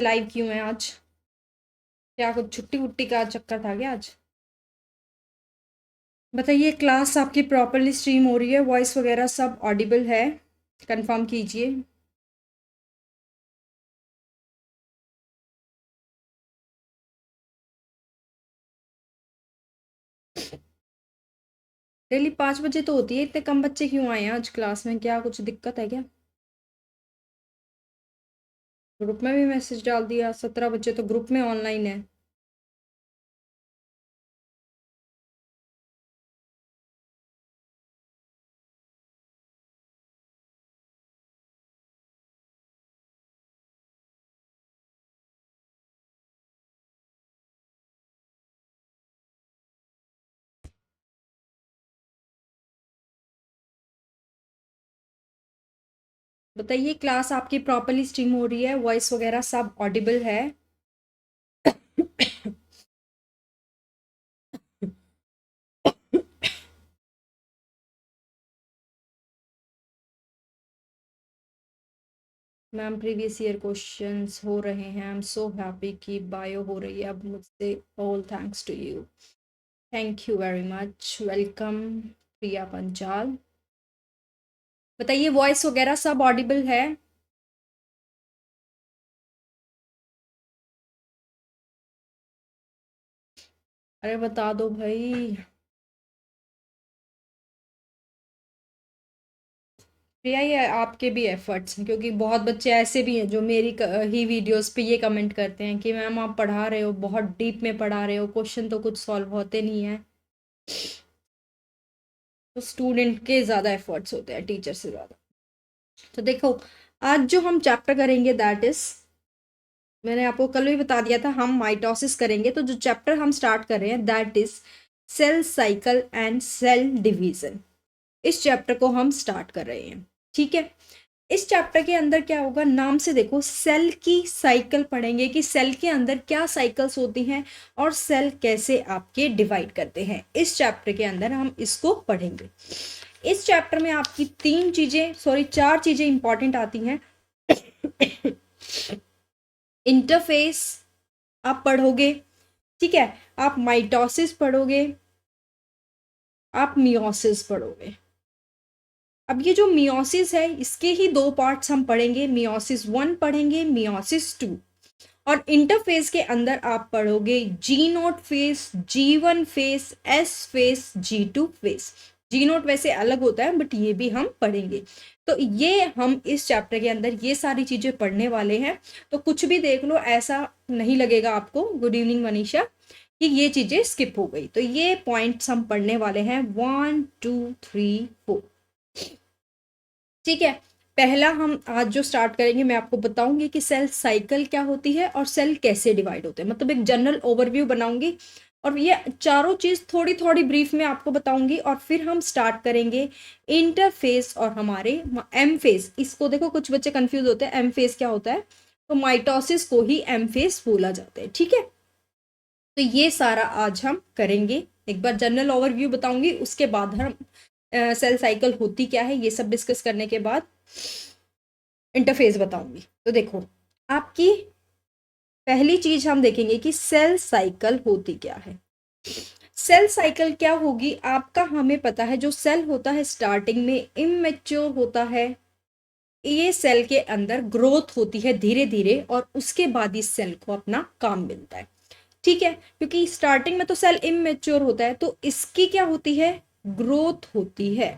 Live क्यों है आज? क्या कुछ छुट्टी वुट्टी का चक्कर था क्या आज? बताइए, क्लास आपकी प्रॉपरली स्ट्रीम हो रही है? वॉइस वगैरह सब ऑडिबल है? कंफर्म कीजिए। डेली 5 बजे तो होती है, इतने कम बच्चे क्यों आए हैं आज क्लास में? क्या कुछ दिक्कत है क्या? ग्रुप में भी मैसेज डाल दिया, 17 बच्चे तो ग्रुप में ऑनलाइन है। बताइए, क्लास आपकी प्रॉपरली स्ट्रीम हो रही है? वॉइस वगैरह सब ऑडिबल है? मैम, प्रीवियस ईयर क्वेश्चंस हो रहे हैं। आई एम सो हैप्पी कि बायो हो रही है अब मुझसे। All thanks to you. Thank you very much. Welcome Priya Panchal. बताइए, वॉइस वगैरह सब ऑडिबल है? अरे बता दो भाई। प्रिया, ये आपके भी एफर्ट्स हैं, क्योंकि बहुत बच्चे ऐसे भी हैं जो मेरी ही वीडियोस पे ये कमेंट करते हैं कि मैम आप पढ़ा रहे हो, बहुत डीप में पढ़ा रहे हो, क्वेश्चन तो कुछ सॉल्व होते नहीं है। तो स्टूडेंट के ज़्यादा एफर्ट्स होते हैं टीचर से ज़्यादा। तो देखो, आज जो हम चैप्टर करेंगे दैट इज, मैंने आपको कल भी बता दिया था, हम माइटोसिस करेंगे। तो जो चैप्टर हम स्टार्ट कर रहे हैं that is cell cycle and cell division. इस चैप्टर को हम स्टार्ट कर रहे हैं, ठीक है। इस चैप्टर के अंदर क्या होगा, नाम से देखो, सेल की साइकिल पढ़ेंगे कि सेल के अंदर क्या साइकिल्स होती हैं और सेल कैसे आपके डिवाइड करते हैं। इस चैप्टर के अंदर हम इसको पढ़ेंगे। इस चैप्टर में आपकी 4 चीजें इंपॉर्टेंट आती हैं। इंटरफेस आप पढ़ोगे, ठीक है। आप माइटोसिस पढ़ोगे, आप मियोसिस पढ़ोगे। अब ये जो मियोसिस है, इसके ही 2 पार्ट्स हम पढ़ेंगे। मियोसिस 1 पढ़ेंगे, मियोसिस 2। और इंटरफेस के अंदर आप पढ़ोगे G naught phase, G1 phase, S phase, G2 phase. G naught वैसे अलग होता है, बट ये भी हम पढ़ेंगे। तो ये हम इस चैप्टर के अंदर ये सारी चीजें पढ़ने वाले हैं। तो कुछ भी देख लो, ऐसा नहीं लगेगा आपको, गुड इवनिंग मनीषा, कि ये चीजें स्किप हो गई। तो ये पॉइंट्स हम पढ़ने वाले हैं, 1 2 3 4, ठीक है। पहला हम आज जो स्टार्ट करेंगे, मैं आपको बताऊंगी कि सेल साइकिल क्या होती है और सेल कैसे डिवाइड होते हैं, मतलब एक जनरल ओवरव्यू बनाऊंगी। और ये चारों चीज थोड़ी थोड़ी ब्रीफ में आपको बताऊंगी, और फिर हम स्टार्ट करेंगे इंटरफेस और हमारे एम फेस। इसको देखो, कुछ बच्चे कंफ्यूज होते हैं एम फेस क्या होता है, तो माइटोसिस को ही एम फेस बोला जाता है, ठीक है। तो ये सारा आज हम करेंगे। एक बार जनरल ओवरव्यू बताऊंगी, उसके बाद हम सेल साइकिल होती क्या है ये सब डिस्कस करने के बाद इंटरफेस बताऊंगी। तो देखो, आपकी पहली चीज हम देखेंगे कि सेल साइकिल होती क्या है। सेल साइकिल क्या होगी आपका, हमें पता है जो सेल होता है स्टार्टिंग में इमेच्योर होता है। ये सेल के अंदर ग्रोथ होती है धीरे धीरे, और उसके बाद इस सेल को अपना काम मिलता है, ठीक है। क्योंकि स्टार्टिंग में तो सेल इमेच्योर होता है, तो इसकी क्या होती है, ग्रोथ होती है,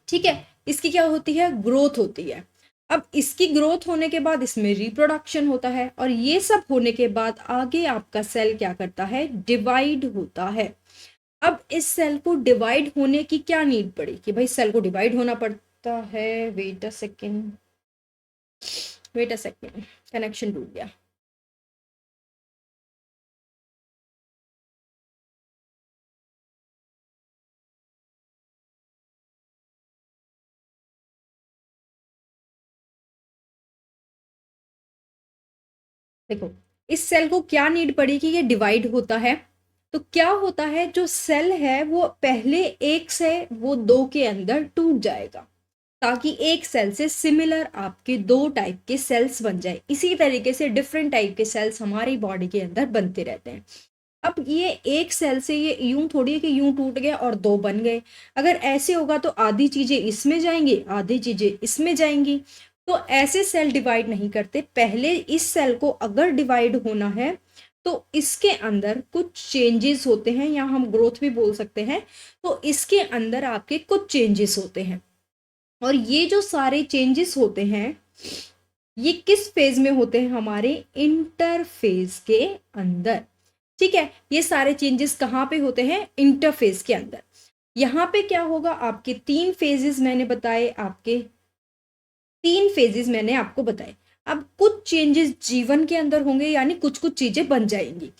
ठीक है। इसकी क्या होती है, ग्रोथ होती है। अब इसकी ग्रोथ होने के बाद इसमें रिप्रोडक्शन होता है, और ये सब होने के बाद आगे आपका सेल क्या करता है, डिवाइड होता है। अब इस सेल को डिवाइड होने की क्या नीड पड़ी कि भाई सेल को डिवाइड होना पड़ता है। Wait a second, wait a second, connection टूट गया। देखो, इस सेल को क्या नीड पड़ी कि ये डिवाइड होता है। तो क्या होता है, जो सेल है वो पहले एक से वो दो के अंदर टूट जाएगा। ताकि एक सेल से सिमिलर आपके 2 टाइप के सेल्स बन जाए। इसी तरीके से डिफरेंट टाइप के सेल्स हमारी बॉडी के अंदर बनते रहते हैं। अब ये एक सेल से ये यूं थोड़ी है कि यूं टूट गया और 2 बन गए। अगर ऐसे होगा तो आधी चीजें इसमें जाएंगी, आधी चीजें इसमें जाएंगी। तो ऐसे सेल डिवाइड नहीं करते। पहले इस सेल को अगर डिवाइड होना है तो इसके अंदर कुछ चेंजेस होते हैं, या हम ग्रोथ भी बोल सकते हैं। तो इसके अंदर आपके कुछ चेंजेस होते हैं, और ये जो सारे चेंजेस होते हैं ये किस फेज में होते हैं? हमारे इंटरफेज के अंदर। ठीक है, ये सारे चेंजेस कहाँ पे होते हैं? इंटरफेज के अंदर। यहाँ पे क्या होगा? आपके 3 फेजेस मैंने बताए, आपके 3 फेजेस मैंने आपको बताए। अब कुछ चेंजेस जीवन के अंदर होंगे, यानी कुछ कुछ चीजें बन जाएंगी।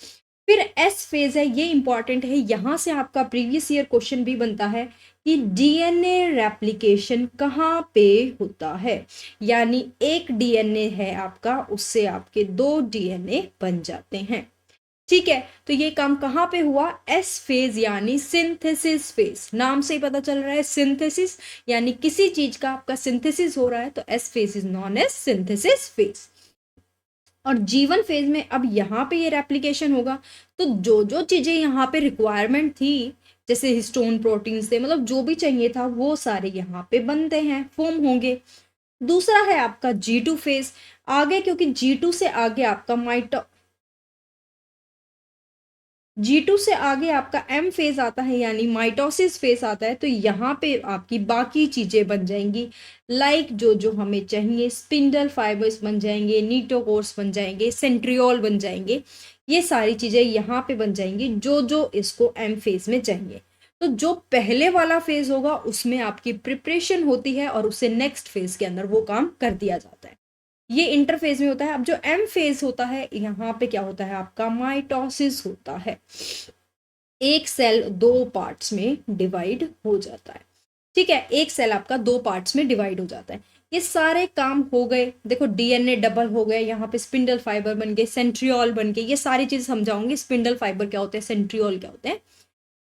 फिर एस फेज है, ये इंपॉर्टेंट है। यहां से आपका प्रीवियस ईयर क्वेश्चन भी बनता है कि डीएनए रेप्लिकेशन कहाँ पे होता है। यानी एक डीएनए है आपका, उससे आपके 2 डीएनए बन जाते हैं। ठीक है, तो ये काम कहाँ पे हुआ? एस फेज यानी सिंथेसिस फेज। नाम से ही पता चल रहा है सिंथेसिस, यानी किसी चीज का आपका सिंथेसिस हो रहा है, तो S phase is known as synthesis phase. और जीवन फेज में अब यहाँ पे ये रेप्लिकेशन होगा, तो जो जो चीजें यहाँ पे रिक्वायरमेंट थी, जैसे हिस्टोन प्रोटीन से, मतलब जो भी चाहिए था वो सारे यहाँ पे बनते हैं, फॉर्म होंगे। दूसरा है आपका G2 फेज। आगे, क्योंकि G2 से आगे आपका G2 से आगे आपका M फेज आता है, यानी माइटोसिस फेज आता है। तो यहाँ पे आपकी बाकी चीजें बन जाएंगी, लाइक जो जो हमें चाहिए, स्पिंडल फाइबर्स बन जाएंगे, नीटोकोर्स बन जाएंगे, सेंट्रियोल बन जाएंगे। ये सारी चीजें यहाँ पे बन जाएंगी जो जो इसको M फेज में चाहिए। तो जो पहले वाला फेज होगा उसमें आपकी प्रिपरेशन होती है, और उसे नेक्स्ट फेज के अंदर वो काम कर दिया जाता है। ये इंटरफेज में होता है। अब जो एम फेज होता है, यहाँ पे क्या होता है? आपका माइटोसिस होता है। एक सेल 2 पार्ट्स में डिवाइड हो जाता है। ठीक है, एक सेल आपका 2 पार्ट्स में डिवाइड हो जाता है। ये सारे काम हो गए। देखो डीएनए डबल हो गए, यहाँ पे स्पिंडल फाइबर बन गए, सेंट्रियोल बन गए। ये सारी चीज समझाऊंगी, स्पिंडल फाइबर क्या होते हैं, सेंट्रियोल क्या होते हैं।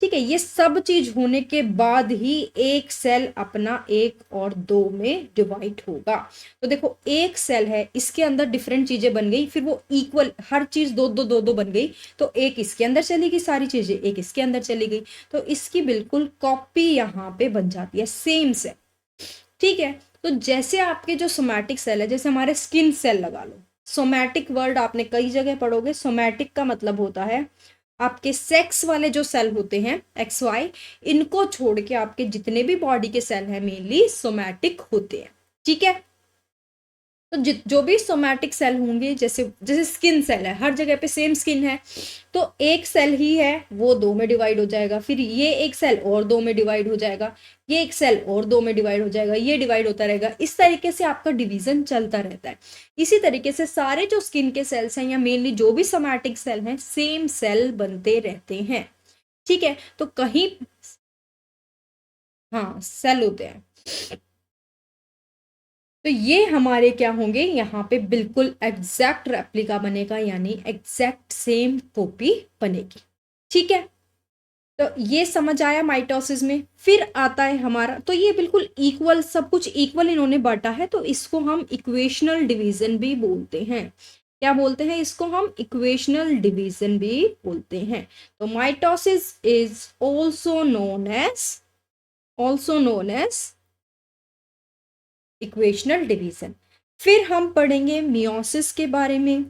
ठीक है, ये सब चीज होने के बाद ही एक सेल अपना 1 और 2 में डिवाइड होगा। तो देखो एक सेल है, इसके अंदर डिफरेंट चीजें बन गई, फिर वो इक्वल हर चीज 2 2 2 2 बन गई। तो एक इसके अंदर चली गई, सारी चीजें एक इसके अंदर चली गई, तो इसकी बिल्कुल कॉपी यहाँ पे बन जाती है, सेम सेल। ठीक है, तो जैसे आपके जो सोमैटिक सेल है, जैसे हमारे स्किन सेल लगा लो। सोमैटिक वर्ड आपने कई जगह पढ़ोगे। सोमैटिक का मतलब होता है आपके सेक्स वाले जो सेल होते हैं, XY, इनको छोड़ के आपके जितने भी बॉडी के सेल हैं मेनली सोमैटिक होते हैं। ठीक है, तो जो भी सोमैटिक सेल होंगे, जैसे जैसे स्किन सेल है, हर जगह पे सेम स्किन है, तो एक सेल ही है वो 2 में डिवाइड हो जाएगा, फिर ये एक सेल और 2 में डिवाइड हो जाएगा, ये एक सेल और 2 में डिवाइड हो जाएगा, ये डिवाइड होता रहेगा। इस तरीके से आपका डिवीजन चलता रहता है। इसी तरीके से सारे जो स्किन के सेल्स हैं, या मेनली जो भी सोमैटिक सेल हैं, सेम सेल बनते रहते हैं। ठीक है, तो कहीं हाँ सेल होते हैं। तो ये हमारे क्या होंगे? यहाँ पे बिल्कुल एग्जैक्ट रेप्लिका बनेगा, यानी एग्जैक्ट सेम कॉपी बनेगी। ठीक है, तो ये समझ आया माइटोसिस में। फिर आता है हमारा, तो ये बिल्कुल इक्वल, सब कुछ इक्वल इन्होंने बांटा है, तो इसको हम इक्वेशनल डिवीजन भी बोलते हैं। क्या बोलते हैं इसको? हम इक्वेशनल डिवीजन भी बोलते हैं। तो mitosis is also known as equational division. फिर हम पढ़ेंगे मियोसिस के बारे में।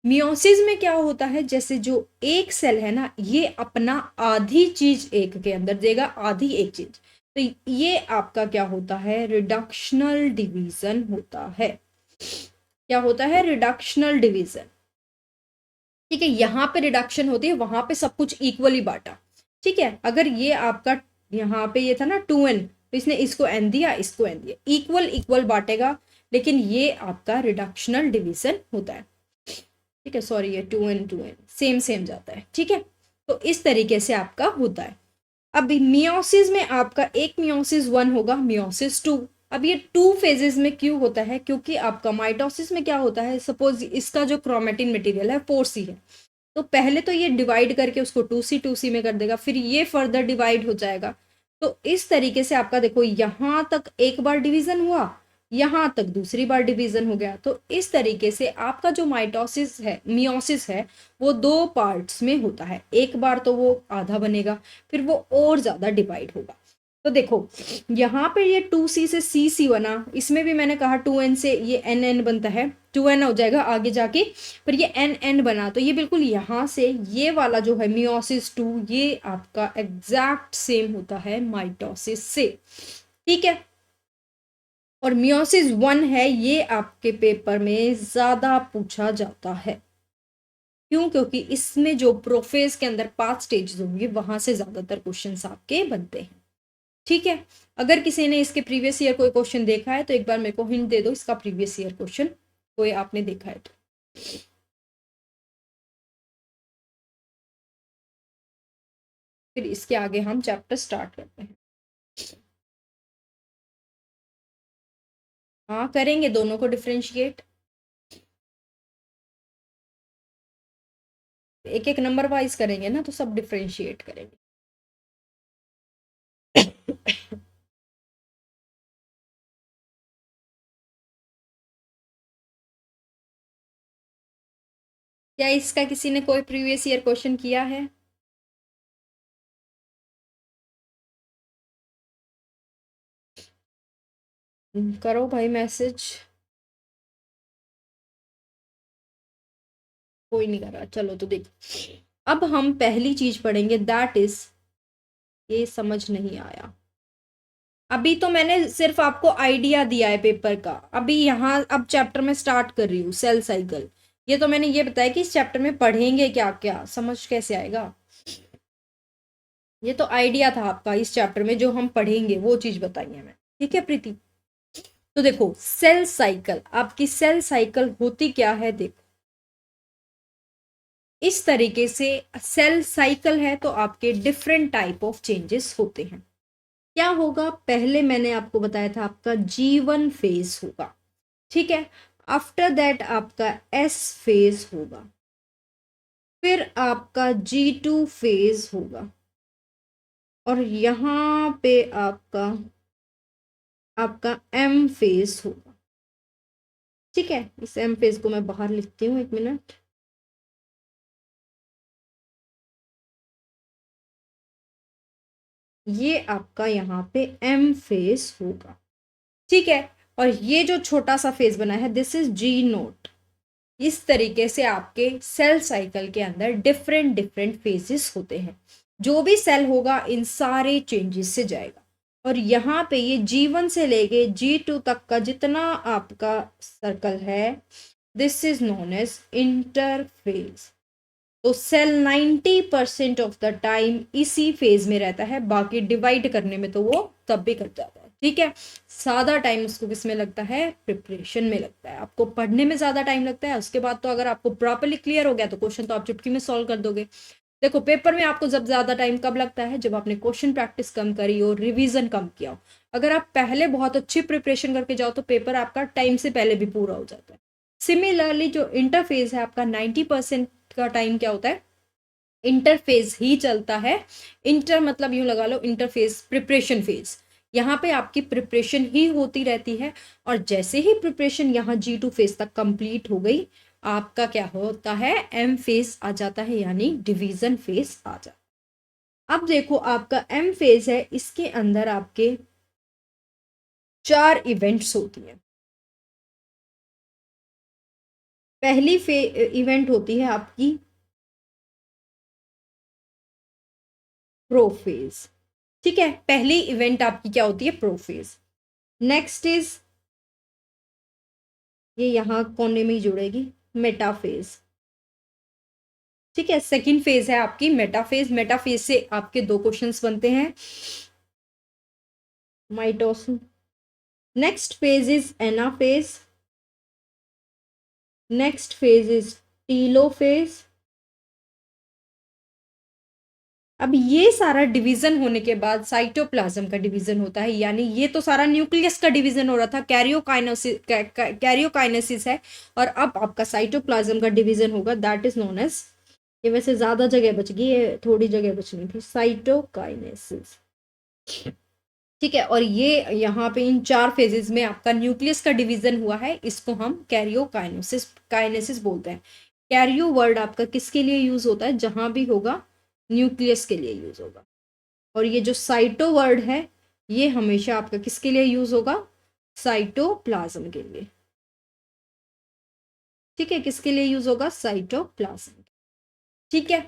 मियोसिस में क्या होता है? जैसे जो एक सेल है ना, ये अपना आधी चीज एक के अंदर देगा, आधी एक चीज, तो ये आपका क्या होता है? रिडक्शनल डिवीजन होता है। क्या होता है? Reductional division. ठीक है, यहाँ पे रिडक्शन होती है, वहां पे सब कुछ इक्वली बांटा। ठीक है, अगर ये आपका यहाँ पे ये था ना 2n, तो इसने इसको n दिया, इसको n दिया, इक्वल इक्वल बांटेगा, लेकिन ये आपका रिडक्शनल डिवीजन होता है। ठीक है, सॉरी, ये 2n सेम सेम जाता है। ठीक है, तो इस तरीके से आपका होता है। अब मियोसिस में आपका एक मियोसिस 1 होगा, मियोसिस 2। अब ये 2 फेजेस में क्यों होता है? क्योंकि आपका माइटोसिस में क्या होता है, सपोज इसका जो क्रोमेटिन मटेरियल है 4C है, तो पहले तो ये डिवाइड करके उसको 2C में कर देगा, फिर ये फर्दर डिवाइड हो जाएगा, तो इस तरीके से आपका देखो यहाँ तक एक बार डिवीजन हुआ, यहाँ तक दूसरी बार डिवीजन हो गया। तो इस तरीके से आपका जो माइटोसिस है, मियोसिस है, वो दो पार्ट्स में होता है। एक बार तो वो आधा बनेगा, फिर वो और ज़्यादा डिवाइड होगा। तो देखो यहाँ पे ये 2C से CC बना, इसमें भी मैंने कहा 2N से ये NN बनता है, 2N हो जाएगा आगे जाके, पर ये NN बना। तो ये बिल्कुल यहाँ से ये वाला जो है मियोसिस 2, ये आपका एग्जैक्ट सेम होता है माइटोसिस से, ठीक है। और मियोसिस 1 है, ये आपके पेपर में ज़्यादा पूछा जाता है। क्यों? क्योंकि इसमें जो प्रोफेज के अंदर 5 स्टेजेस होंगे, वहां से ज़्यादातर क्वेश्चंस आपके बनते हैं, ठीक है। अगर किसी ने इसके प्रीवियस ईयर कोई क्वेश्चन देखा है तो एक बार मेरे को हिंट दे दो, इसका प्रीवियस ईयर क्वेश्चन कोई आपने देखा है तो। फिर इसके आगे हम चैप्टर स्टार्ट करते हैं। हाँ करेंगे, दोनों को डिफ्रेंशिएट, एक एक नंबर वाइज करेंगे ना, तो सब डिफ्रेंशिएट करेंगे। क्या इसका किसी ने कोई प्रीवियस ईयर क्वेश्चन किया है? करो भाई मैसेज। कोई नहीं कर रहा, चलो तो देख। अब हम पहली चीज पढ़ेंगे, दैट इज, ये समझ नहीं आया। अभी तो मैंने सिर्फ आपको आइडिया दिया है पेपर का। अभी यहाँ अब चैप्टर में स्टार्ट कर रही हूँ, सेल साइकिल। ये तो मैंने ये बताया कि इस चैप्टर में पढ़ेंगे क्या क्या, समझ कैसे आएगा। ये तो आइडिया था आपका, इस चैप्टर में जो हम पढ़ेंगे वो चीज बताई है मैं, ठीक है प्रीति। तो देखो सेल साइकिल, आपकी सेल साइकिल होती क्या है, देखो इस तरीके से सेल साइकिल है तो आपके डिफरेंट टाइप ऑफ चेंजेस होते हैं। क्या होगा, पहले मैंने आपको बताया था आपका G1 फेज होगा, ठीक है। आफ्टर दैट आपका S फेज होगा, फिर आपका G2 फेज होगा, और यहाँ पे आपका आपका M फेज होगा, ठीक है। इस M फेज को मैं बाहर लिखती हूँ, एक मिनट। ये आपका यहाँ पे M फेज होगा, ठीक है। और ये जो छोटा सा फेज बना है, दिस इज G0। इस तरीके से आपके सेल साइकिल के अंदर डिफरेंट डिफरेंट फेजेस होते हैं। जो भी सेल होगा इन सारे चेंजेस से जाएगा। और यहाँ पे ये G1 से लेके G2 तक का जितना आपका सर्कल है, this is known as interphase. तो सेल 90% ऑफ द टाइम इसी फेज में रहता है, बाकी डिवाइड करने में तो वो तब भी कर जाता है, ठीक है। ज़्यादा टाइम उसको किस में लगता है, प्रिपरेशन में लगता है। आपको पढ़ने में ज़्यादा टाइम लगता है, उसके बाद तो अगर आपको प्रॉपरली क्लियर हो गया तो क्वेश्चन तो आप चुटकी में सॉल्व कर दोगे। देखो पेपर में आपको जब ज़्यादा टाइम कब लगता है, जब आपने क्वेश्चन प्रैक्टिस कम करी हो, रिविजन कम किया हो। अगर आप पहले बहुत अच्छी प्रिपरेशन करके जाओ तो पेपर आपका टाइम से पहले भी पूरा हो जाता है। सिमिलरली जो इंटरफेज है आपका 90% का टाइम क्या होता है, इंटरफेज ही चलता है। इंटर मतलब यूं लगा लो, इंटरफेज प्रिपरेशन फेज, यहाँ पे आपकी प्रिपरेशन ही होती रहती है। और जैसे ही प्रिपरेशन यहाँ G2 फेज तक कंप्लीट हो गई, आपका क्या होता है, M फेज आ जाता है, यानी डिवीजन फेज आ जाता है। अब देखो आपका M फेज है, इसके अंदर आपके 4 इवेंट्स होती हैं। पहली इवेंट होती है आपकी प्रोफेज, ठीक है। पहली इवेंट आपकी क्या होती है, प्रोफेज। नेक्स्ट इज, ये यहाँ कोने में ही जुड़ेगी, मेटाफेज, ठीक है। सेकंड फेज है आपकी मेटाफेज। मेटाफेज से आपके दो क्वेश्चंस बनते हैं, mitosis. Next phase is anaphase, next phase is telophase. अब ये सारा डिवीजन होने के बाद साइटोप्लाज्म का डिवीजन होता है, यानी ये तो सारा न्यूक्लियस का डिवीजन हो रहा था, कैरियोकाइनेसिस है। और अब आपका साइटोप्लाज्म का डिवीजन होगा, दैट इज नोन एज, ये वैसे ज्यादा जगह बच गई है, थोड़ी जगह बचनी थी, साइटोकाइनेसिस। ठीक है, और ये यहाँ पे इन 4 फेजेस में आपका न्यूक्लियस का डिवीजन हुआ है, इसको हम कैरियोकाइनेसिस काइनेसिस बोलते हैं। कैरियो वर्ड आपका किसके लिए यूज होता है, जहां भी होगा न्यूक्लियस के लिए यूज होगा। और ये जो साइटो वर्ड है, ये हमेशा आपका किसके लिए यूज होगा, साइटोप्लाज्म के लिए। ठीक है, किसके लिए यूज होगा, साइटोप्लाज्म। ठीक है,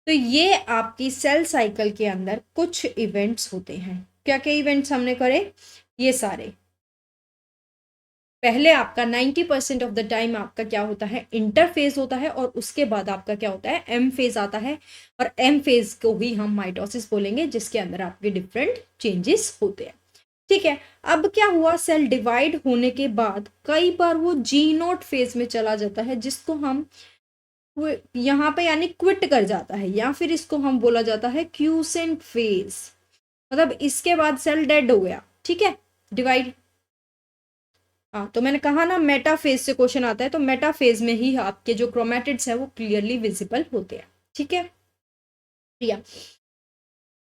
तो ये आपकी सेल साइकिल के अंदर कुछ इवेंट्स होते हैं। क्या क्या इवेंट्स हमने करे, ये सारे। पहले आपका 90% ऑफ द टाइम आपका क्या होता है, इंटरफेज होता है, और उसके बाद आपका क्या होता है, एम फेज आता है। और एम फेज को ही हम माइटोसिस बोलेंगे, जिसके अंदर आपके डिफरेंट चेंजेस होते हैं। ठीक है, अब क्या हुआ, सेल डिवाइड होने के बाद कई बार वो जी नोट फेज में चला जाता है, जिसको हम वो यहाँ पे यानी क्विट कर जाता है, या फिर इसको हम बोला जाता है क्यूसेंट फेज। मतलब इसके बाद सेल डेड हो गया। ठीक है, डिवाइड। हाँ, तो मैंने कहा ना मेटाफेज से क्वेश्चन आता है, तो मेटाफेज में ही आपके जो क्रोमेटिड्स है वो क्लियरली विजिबल होते हैं। ठीक है प्रिया,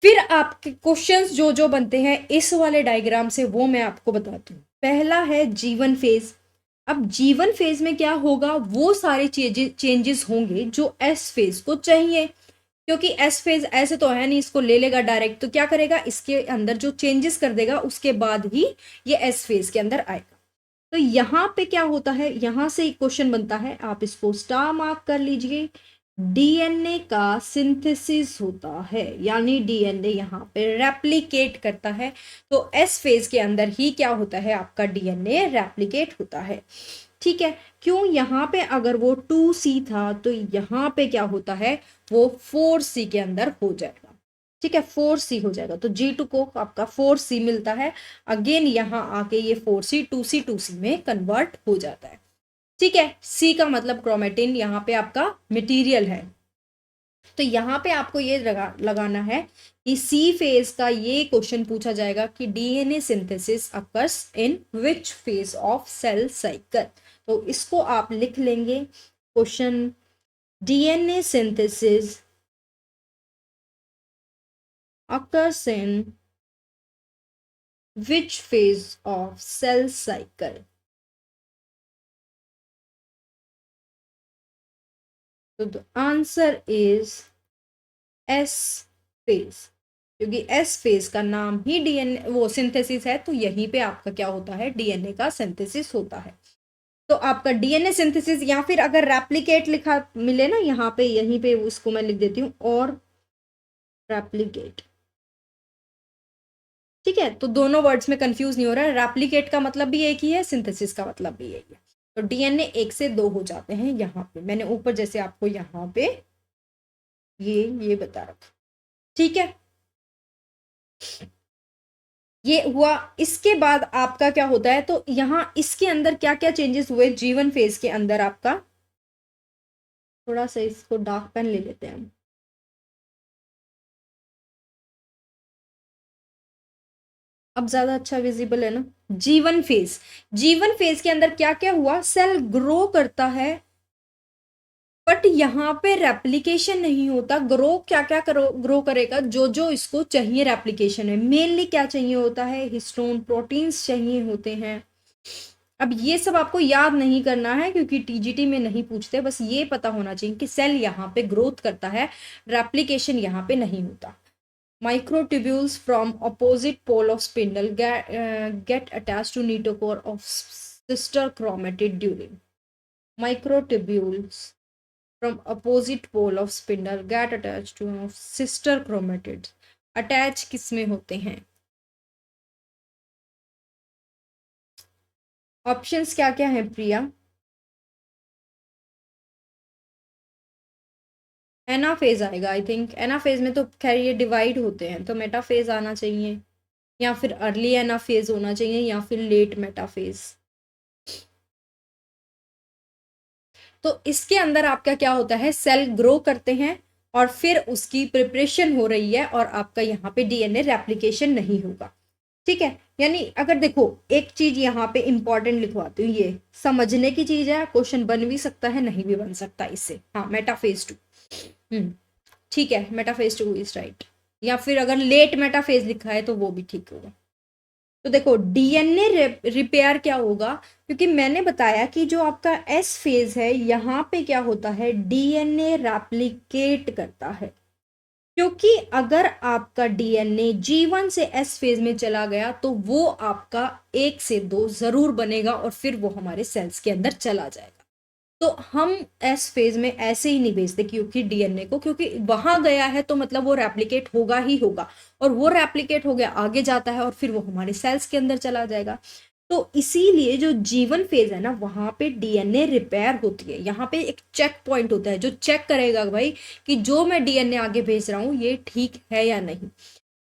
फिर आपके क्वेश्चंस जो जो बनते हैं इस वाले डायग्राम से, वो मैं आपको बताती हूँ। पहला है जीवन फेज। अब जीवन फेज में क्या होगा, वो सारे चेंजेस होंगे जो एस फेज को चाहिए, क्योंकि एस फेज ऐसे तो है नहीं इसको ले लेगा डायरेक्ट, तो क्या करेगा, इसके अंदर जो चेंजेस कर देगा उसके बाद ही ये एस फेज के अंदर आएगा। तो यहाँ पे क्या होता है, यहां से एक क्वेश्चन बनता है, आप इसको स्टार मार्क कर लीजिए। डीएनए का सिंथेसिस होता है, यानी डीएनए यहाँ पे रेप्लिकेट करता है। तो एस फेज के अंदर ही क्या होता है, आपका डीएनए रेप्लिकेट होता है। ठीक है, क्यों, यहाँ पे अगर वो 2C था तो यहाँ पे क्या होता है, वो 4C के अंदर हो जाएगा। ठीक है, 4C हो जाएगा, तो G2 को आपका 4C मिलता है। अगेन यहाँ आके ये 4C 2C में कन्वर्ट हो जाता है। ठीक है, C का मतलब क्रोमेटिन यहाँ पे आपका मटेरियल है। तो यहाँ पे आपको ये लगाना है कि सी फेज का ये क्वेश्चन पूछा जाएगा कि DNA synthesis occurs in which phase of cell cycle. तो इसको आप लिख लेंगे question, DNA synthesis occurs in which phase of cell cycle। तो the answer is S phase, क्योंकि S फेज का नाम ही डीएनए वो सिंथेसिस है, तो यहीं पे आपका क्या होता है, डीएनए का सिंथेसिस होता है। तो आपका डीएनए सिंथेसिस, या फिर अगर रेप्लिकेट लिखा मिले ना यहाँ पे, यहीं पे उसको मैं लिख देती हूँ, और रेप्लिकेट। ठीक है, तो दोनों वर्ड्स में कंफ्यूज नहीं हो रहा है, रेप्लिकेट का मतलब भी एक ही है, सिंथेसिस का मतलब भी यही है। तो डीएनए 1 से 2 हो जाते हैं। यहाँ पे मैंने ऊपर जैसे आपको यहाँ पे ये बता रखा। ठीक है, ये हुआ। इसके बाद आपका क्या होता है, तो यहाँ इसके अंदर क्या क्या चेंजेस हुए जीवन फेज के अंदर आपका, थोड़ा सा इसको डार्क पेन ले लेते हैं हम। अब ज्यादा अच्छा विजिबल है ना। जीवन फेज, जीवन फेज के अंदर क्या क्या हुआ, सेल ग्रो करता है, बट यहाँ पे रेप्लिकेशन नहीं होता। ग्रो क्या क्या करो, ग्रो करेगा जो जो इसको चाहिए रेप्लिकेशन है। मेनली क्या चाहिए होता है, हिस्टोन प्रोटीन्स चाहिए होते हैं। अब ये सब आपको याद नहीं करना है, क्योंकि टीजीटी में नहीं पूछते, बस ये पता होना चाहिए कि सेल यहाँ पे ग्रोथ करता है, रेप्लिकेशन यहाँ पे नहीं होता। Microtubules from opposite pole of spindle get attached to notochore of sister chromatid during. Microtubules from opposite pole of spindle get attached to sister chromatids. Attach किस में होते हैं, ऑप्शंस क्या क्या है प्रिया। एनाफेज आएगा आई थिंक, एनाफेज में तो खैर ये डिवाइड होते हैं, तो मेटाफेज आना चाहिए, या फिर अर्ली एनाफेज होना चाहिए, या फिर लेट मेटाफेज। तो इसके अंदर आपका क्या होता है, सेल ग्रो करते हैं और फिर उसकी प्रिपरेशन हो रही है, और आपका यहाँ पे डीएनए रेप्लिकेशन नहीं होगा। ठीक है, यानी अगर देखो एक चीज यहाँ पे इंपॉर्टेंट लिखवाती हूँ, ये समझने की चीज है, क्वेश्चन बन भी सकता है नहीं भी बन सकता इससे। हाँ, मेटाफेज 2। ठीक है, मेटाफेज 2 इज राइट। या फिर अगर लेट मेटाफेज लिखा है तो वो भी ठीक होगा। तो देखो डीएनए रिपेयर क्या होगा, क्योंकि मैंने बताया कि जो आपका एस फेज है यहाँ पे क्या होता है, डीएनए रेप्लिकेट करता है। क्योंकि अगर आपका डीएनए जी1 से एस फेज में चला गया तो वो आपका 1 से 2 जरूर बनेगा और फिर वो हमारे सेल्स के अंदर चला जाएगा। तो हम एस फेज में ऐसे ही नहीं भेजते क्योंकि डीएनए को, क्योंकि वहां गया है तो मतलब वो रेप्लिकेट होगा ही होगा, और वो रेप्लिकेट हो गया आगे जाता है और फिर वो हमारे सेल्स के अंदर चला जाएगा। तो इसीलिए जो जीवन फेज है ना, वहां पे डीएनए रिपेयर होती है। यहाँ पे एक चेक पॉइंट होता है जो चेक करेगा भाई कि जो मैं डीएनए आगे भेज रहा हूँ ये ठीक है या नहीं।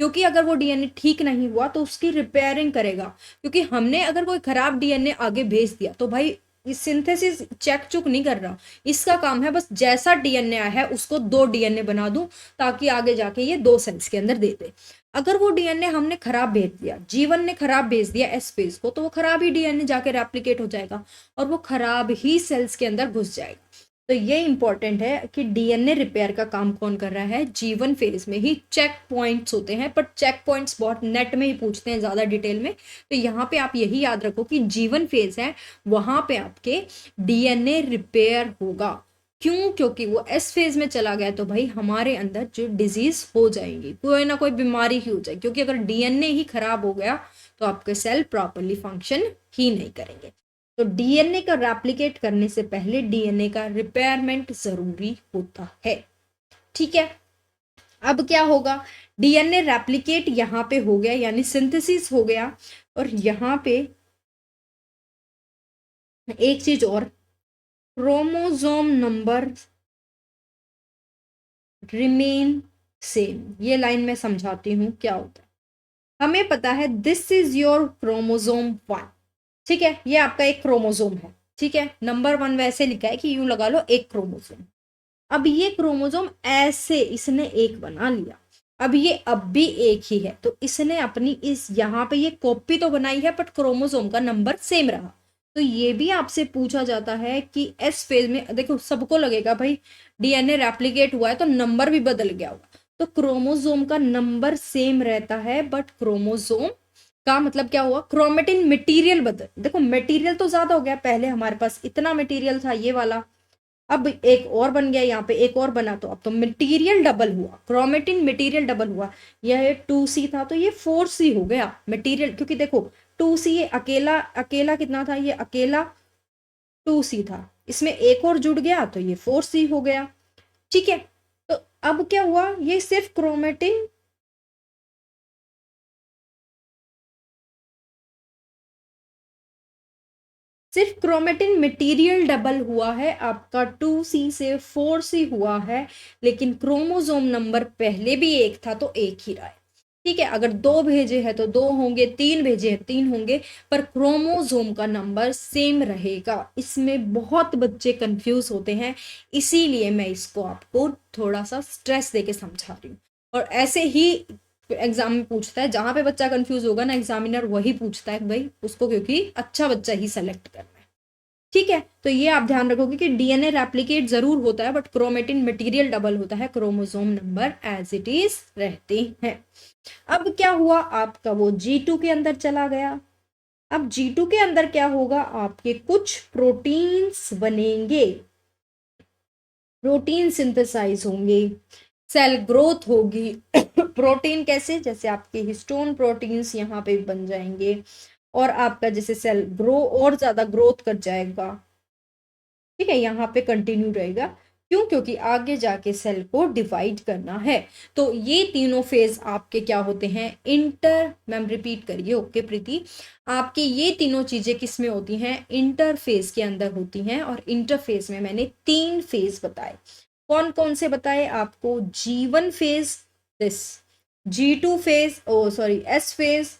क्योंकि अगर वो डीएनए ठीक नहीं हुआ तो उसकी रिपेयरिंग करेगा। क्योंकि हमने अगर कोई खराब डीएनए आगे भेज दिया तो भाई इस सिंथेसिस चेक चुक नहीं कर रहा, इसका काम है बस जैसा डीएनए आया है उसको 2 डीएनए बना दूं ताकि आगे जाके ये 2 सेल्स के अंदर दे दे। अगर वो डीएनए हमने खराब भेज दिया, जीवन ने खराब भेज दिया एस फेज को, तो वो खराब ही डीएनए जाके रेप्लिकेट हो जाएगा और वो खराब ही सेल्स के अंदर घुस जाएगा। तो ये इंपॉर्टेंट है कि डीएनए रिपेयर का काम कौन कर रहा है, जीवन फेज में ही चेक पॉइंट्स होते हैं, पर चेक पॉइंट्स बहुत नेट में ही पूछते हैं ज्यादा डिटेल में। तो यहाँ पे आप यही याद रखो कि जीवन फेज है वहां पे आपके डीएनए रिपेयर होगा। क्यों? क्योंकि वो एस फेज में चला गया तो भाई हमारे अंदर जो डिजीज हो जाएंगी, कोई ना कोई बीमारी ही हो जाएगी। क्योंकि अगर डीएनए ही खराब हो गया तो आपके सेल प्रॉपरली फंक्शन ही नहीं करेंगे। तो डीएनए का रेप्लिकेट करने से पहले डीएनए का रिपेयरमेंट जरूरी होता है। ठीक है, अब क्या होगा, डीएनए रेप्लिकेट यहाँ पे हो गया यानी सिंथेसिस हो गया, और यहाँ पे एक चीज और, क्रोमोसोम नंबर रिमेन सेम। ये लाइन में समझाती हूँ क्या होता है। हमें पता है दिस इज योर क्रोमोसोम 1, ठीक है, ये आपका एक क्रोमोसोम है। ठीक है, नंबर 1 वैसे लिखा है कि यूं लगा लो एक क्रोमोसोम। अब ये क्रोमोसोम ऐसे इसने एक बना लिया, अब ये अब भी एक ही है, तो इसने अपनी इस यहाँ पे ये कॉपी तो बनाई है बट क्रोमोसोम का नंबर सेम रहा। तो ये भी आपसे पूछा जाता है कि एस फेज में देखो सबको लगेगा भाई डीएनए रेप्लिकेट हुआ है तो नंबर भी बदल गया होगा, तो क्रोमोसोम का नंबर सेम रहता है बट क्रोमोसोम का मतलब क्या हुआ, क्रोमेटिन मटेरियल बदल। देखो मटेरियल तो ज्यादा हो गया, पहले हमारे पास इतना मटेरियल था ये वाला, अब एक और बन गया, यहाँ पे एक और बना, तो अब तो मटेरियल डबल हुआ, क्रोमेटिन मटेरियल डबल हुआ। यह 2C था तो ये 4C हो गया मटेरियल। क्योंकि देखो 2C ये अकेला अकेला कितना था, ये अकेला 2C था, इसमें एक और जुड़ गया तो ये 4C हो गया। ठीक है, तो अब क्या हुआ, ये सिर्फ क्रोमेटिन सिर्फ क्रोमेटिन मटेरियल डबल हुआ है, आपका 2C से 4C हुआ है, लेकिन क्रोमोसोम नंबर पहले भी एक था तो एक ही रहा है। ठीक है, अगर 2 भेजे हैं तो 2 होंगे, 3 भेजे हैं 3 होंगे, पर क्रोमोसोम का नंबर सेम रहेगा। इसमें बहुत बच्चे कंफ्यूज होते हैं, इसीलिए मैं इसको आपको थोड़ा सा स्ट्रेस देके समझा रही हूँ। और ऐसे ही एग्जाम में पूछता है, जहां पे बच्चा कंफ्यूज होगा ना एग्जामिनर वही पूछता है भाई उसको, क्योंकि अच्छा बच्चा ही सेलेक्ट करना है। ठीक है, तो ये आप ध्यान रखोगे कि डीएनए रेप्लिकेट जरूर होता है बट क्रोमेटिन मटेरियल डबल होता है, chromosome number as it is रहते हैं। अब क्या हुआ, आपका वो G2 के अंदर चला गया। अब G2 के अंदर क्या होगा, आपके कुछ प्रोटीन्स बनेंगे, प्रोटीन सिंथेसाइज होंगे, सेल ग्रोथ होगी। प्रोटीन कैसे, जैसे आपके हिस्टोन प्रोटीन्स यहाँ पे बन जाएंगे, और आपका जैसे सेल ग्रो और ज्यादा ग्रोथ कर जाएगा। ठीक है, यहाँ पे कंटिन्यू रहेगा। क्यों? क्योंकि आगे जाके सेल को डिवाइड करना है। तो ये तीनों फेज आपके क्या होते हैं, इंटर, मैम रिपीट करिए, ओके प्रीति, आपके ये तीनों चीजें किस में होती हैं, इंटरफेज के अंदर होती हैं। और इंटरफेज में मैंने 3 फेज बताए, कौन कौन से बताए आपको, G1 phase, this G2 phase, oh sorry S phase,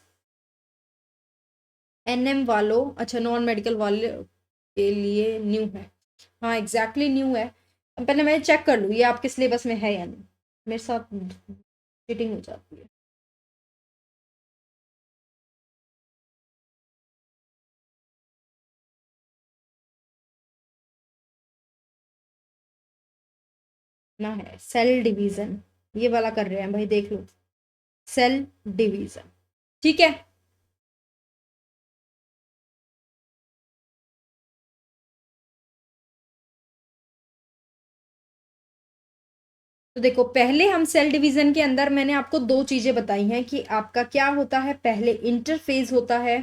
NM वालों, अच्छा नॉन मेडिकल वाले के लिए न्यू है, हाँ एग्जैक्टली न्यू है। अब पहले मैं चेक कर लूँ ये आपके सिलेबस में है या नहीं, मेरे साथ चीटिंग हो जाती है। ना है सेल डिवीजन, ये वाला कर रहे हैं भाई, देख लो। Cell division. ठीक है, तो देखो पहले हम सेल डिवीजन के अंदर मैंने आपको दो चीजें बताई हैं कि आपका क्या होता है, पहले इंटरफेज होता है,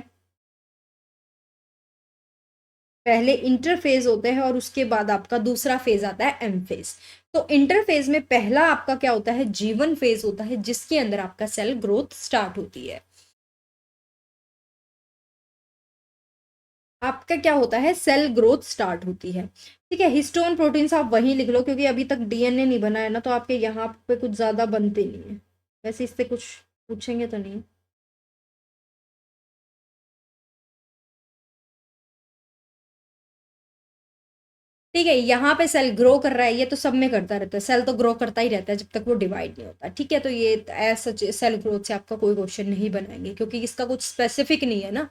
पहले इंटरफेज होते हैं और उसके बाद आपका दूसरा फेज आता है एम फेज। तो इंटरफेज में पहला आपका क्या होता है, G1 फेज होता है, जिसके अंदर आपका सेल ग्रोथ स्टार्ट होती है। आपका क्या होता है, सेल ग्रोथ स्टार्ट होती है। ठीक है, हिस्टोन प्रोटीन्स आप वहीं लिख लो क्योंकि अभी तक डीएनए नहीं बना है ना, तो आपके यहाँ पे कुछ ज्यादा बनते नहीं है। वैसे इससे कुछ पूछेंगे तो नहीं। ठीक है, यहाँ पे सेल ग्रो कर रहा है, ये तो सब में करता रहता है, सेल तो ग्रो करता ही रहता है जब तक वो डिवाइड नहीं होता। ठीक है, तो ये ऐसा सेल ग्रोथ से आपका कोई क्वेश्चन नहीं बनाएंगे क्योंकि इसका कुछ स्पेसिफिक नहीं है ना।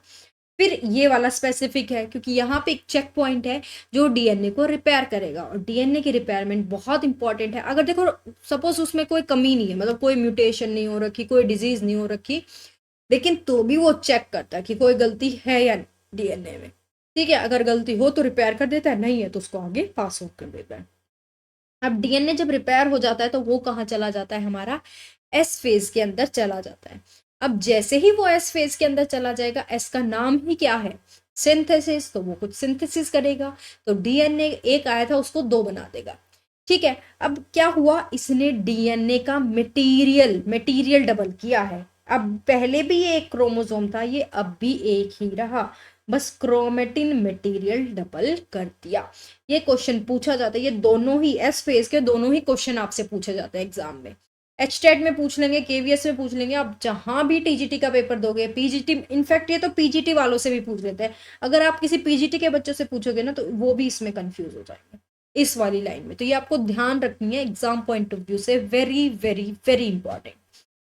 फिर ये वाला स्पेसिफिक है क्योंकि यहाँ पे एक चेक पॉइंट है जो डीएनए को रिपेयर करेगा, और डीएनए की रिपेयरमेंट बहुत इंपॉर्टेंट है। अगर देखो सपोज उसमें कोई कमी नहीं है, मतलब कोई म्यूटेशन नहीं हो रखी, कोई डिजीज नहीं हो रखी, लेकिन तो भी वो चेक करता है कि कोई गलती है या डीएनए में। ठीक है, अगर गलती हो तो रिपेयर कर देता है, नहीं है तो उसको आगे पास ऑफ कर देता है। अब डीएनए जब रिपेयर हो जाता है तो वो कहाँ चला जाता है, हमारा एस फेज के अंदर चला जाता है। अब जैसे ही वो एस फेज के अंदर चला जाएगा, एस का नाम ही क्या है, सिंथेसिस, तो वो कुछ सिंथेसिस करेगा, तो डीएनए एक आया था उसको दो बना देगा। ठीक है, अब क्या हुआ, इसने डीएनए का मटेरियल मटेरियल डबल किया है। अब पहले भी ये एक क्रोमोसोम था, ये अब भी एक ही रहा, बस क्रोमेटिन मटेरियल डबल कर दिया। ये क्वेश्चन पूछा जाता है, ये दोनों ही एस फेज के दोनों ही क्वेश्चन आपसे पूछे जाते हैं एग्जाम में। एच टेट में पूछ लेंगे, केवीएस में पूछ लेंगे, आप जहां भी टीजीटी का पेपर दोगे, पीजीटी, इनफैक्ट ये तो पीजीटी वालों से भी पूछ लेते हैं। अगर आप किसी पीजीटी के बच्चों से पूछोगे ना, तो वो भी इसमें कंफ्यूज हो जाएंगे इस वाली लाइन में। तो ये आपको ध्यान रखनी है एग्जाम पॉइंट ऑफ व्यू से, वेरी वेरी वेरी इंपॉर्टेंट।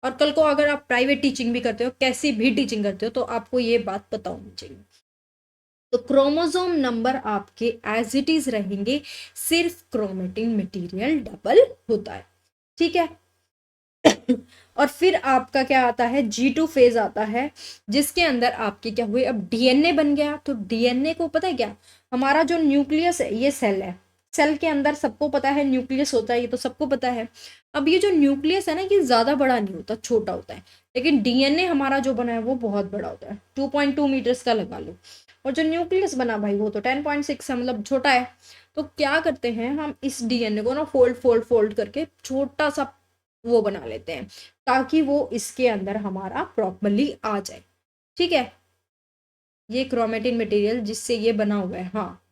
और कल को अगर आप प्राइवेट टीचिंग भी करते हो, कैसी भी टीचिंग करते हो, तो आपको ये बात पता होनी चाहिए। तो क्रोमोसोम नंबर आपके एज इट इज रहेंगे, सिर्फ क्रोमेटिन मटेरियल डबल होता है। ठीक है, और फिर आपका क्या आता है, G2 फेज आता है, जिसके अंदर आपके क्या हुए, अब डीएनए बन गया। तो डीएनए को पता है क्या, हमारा जो न्यूक्लियस है ये सेल है, सेल के अंदर सबको पता है न्यूक्लियस होता है, ये तो सबको पता है। अब ये जो न्यूक्लियस है ना, ये ज्यादा बड़ा नहीं होता, छोटा होता है, लेकिन डीएनए हमारा जो बना है वो बहुत बड़ा होता है, 2.2 मीटर्स का लगा लो। और जो न्यूक्लियस बना भाई वो तो 10.6 है, मतलब छोटा है। तो क्या करते हैं हम, इस डीएनए को ना फोल्ड फोल्ड फोल्ड करके छोटा सा वो बना लेते हैं, ताकि वो इसके अंदर हमारा प्रॉपरली आ जाए। ठीक है, ये क्रोमेटिन मटेरियल जिससे ये बना हुआ है। हाँ,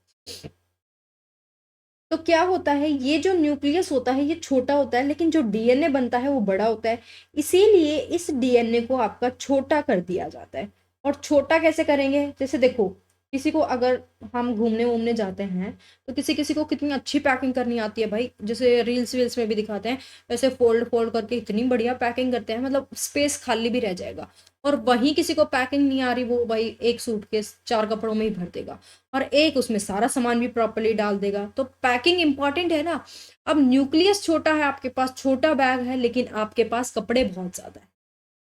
तो क्या होता है, ये जो न्यूक्लियस होता है ये छोटा होता है, लेकिन जो डीएनए बनता है वो बड़ा होता है। इसीलिए इस डीएनए को आपका छोटा कर दिया जाता है। और छोटा कैसे करेंगे, जैसे देखो, किसी को अगर हम घूमने वूमने जाते हैं, तो किसी किसी को कितनी अच्छी पैकिंग करनी आती है भाई, जैसे रील्स वील्स में भी दिखाते हैं, वैसे फोल्ड फोल्ड करके इतनी बढ़िया पैकिंग करते हैं, मतलब स्पेस खाली भी रह जाएगा। और वहीं किसी को पैकिंग नहीं आ रही, वो भाई एक सूटकेस 4 कपड़ों में ही भर देगा, और एक उसमें सारा सामान भी प्रॉपरली डाल देगा। तो पैकिंग इंपॉर्टेंट है ना। अब न्यूक्लियस छोटा है, आपके पास छोटा बैग है, लेकिन आपके पास कपड़े बहुत ज्यादा है,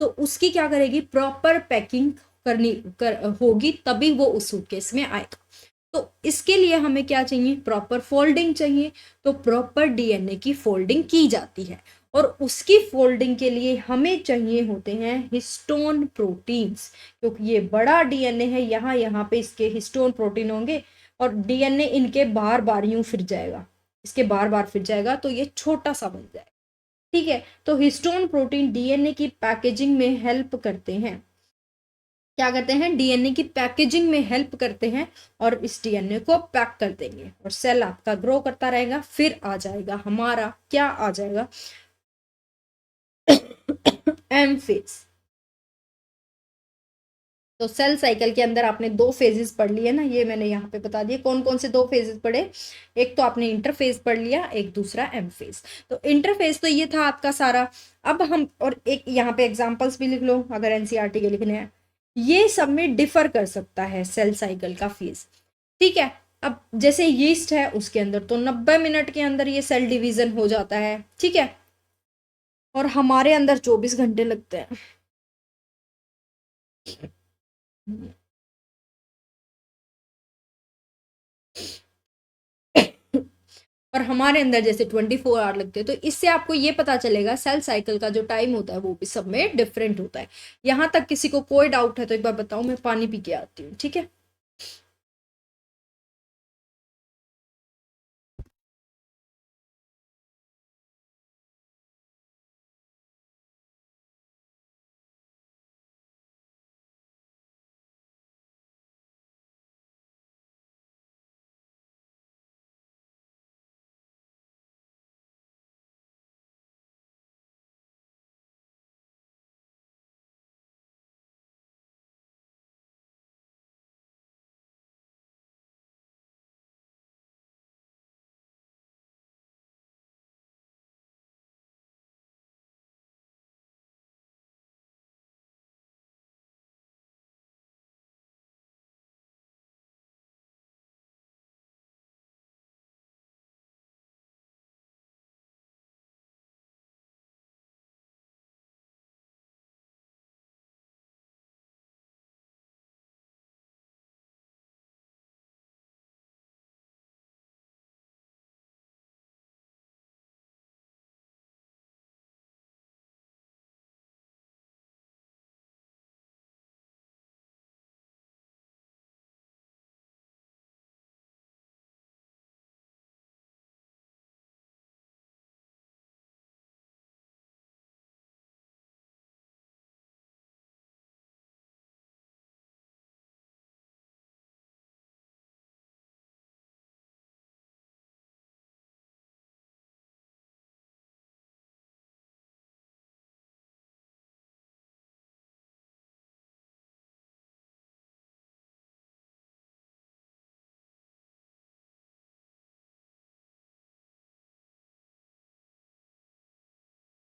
तो उसकी क्या करेगी, प्रॉपर पैकिंग होगी, तभी वो उस सूटकेस में आएगा। तो इसके लिए हमें क्या चाहिए, प्रॉपर फोल्डिंग चाहिए। तो प्रॉपर डीएनए की फोल्डिंग की जाती है, और उसकी फोल्डिंग के लिए हमें चाहिए होते हैं हिस्टोन प्रोटीन्स, क्योंकि ये बड़ा डीएनए है, यहाँ यहाँ पे इसके हिस्टोन प्रोटीन होंगे, और डीएनए इनके बार बार यूं फिर जाएगा, इसके बार बार फिर जाएगा, तो ये छोटा सा बन जाएगा। ठीक है, तो हिस्टोन प्रोटीन डीएनए की पैकेजिंग में हेल्प करते हैं, क्या करते हैं, डीएनए की पैकेजिंग में हेल्प करते हैं, और इस डीएनए को पैक कर देंगे, और सेल आपका ग्रो करता रहेगा। फिर आ जाएगा हमारा, क्या आ जाएगा, एम फेज। तो सेल साइकिल के अंदर आपने दो फेजेस पढ़ लिए ना, ये मैंने यहाँ पे बता दिया कौन कौन से दो फेजेस पढ़े। एक तो आपने इंटरफेज पढ़ लिया, एक दूसरा एम फेज। तो इंटरफेज तो ये था आपका सारा। अब हम और एक यहाँ पे एग्जांपल्स भी लिख लो अगर एनसीईआरटी के लिखने हैं। ये सब में डिफर कर सकता है सेल साइकिल का फेज। ठीक है, अब जैसे यीस्ट है उसके अंदर तो 90 मिनट के अंदर ये सेल डिवीजन हो जाता है। ठीक है, और हमारे अंदर 24 घंटे लगते हैं। और हमारे अंदर जैसे 24 आवर लगते हैं। तो इससे आपको ये पता चलेगा सेल साइकिल का जो टाइम होता है वो भी सब में डिफरेंट होता है। यहाँ तक किसी को कोई डाउट है तो एक बार बताओ, मैं पानी पी के आती हूँ, ठीक है।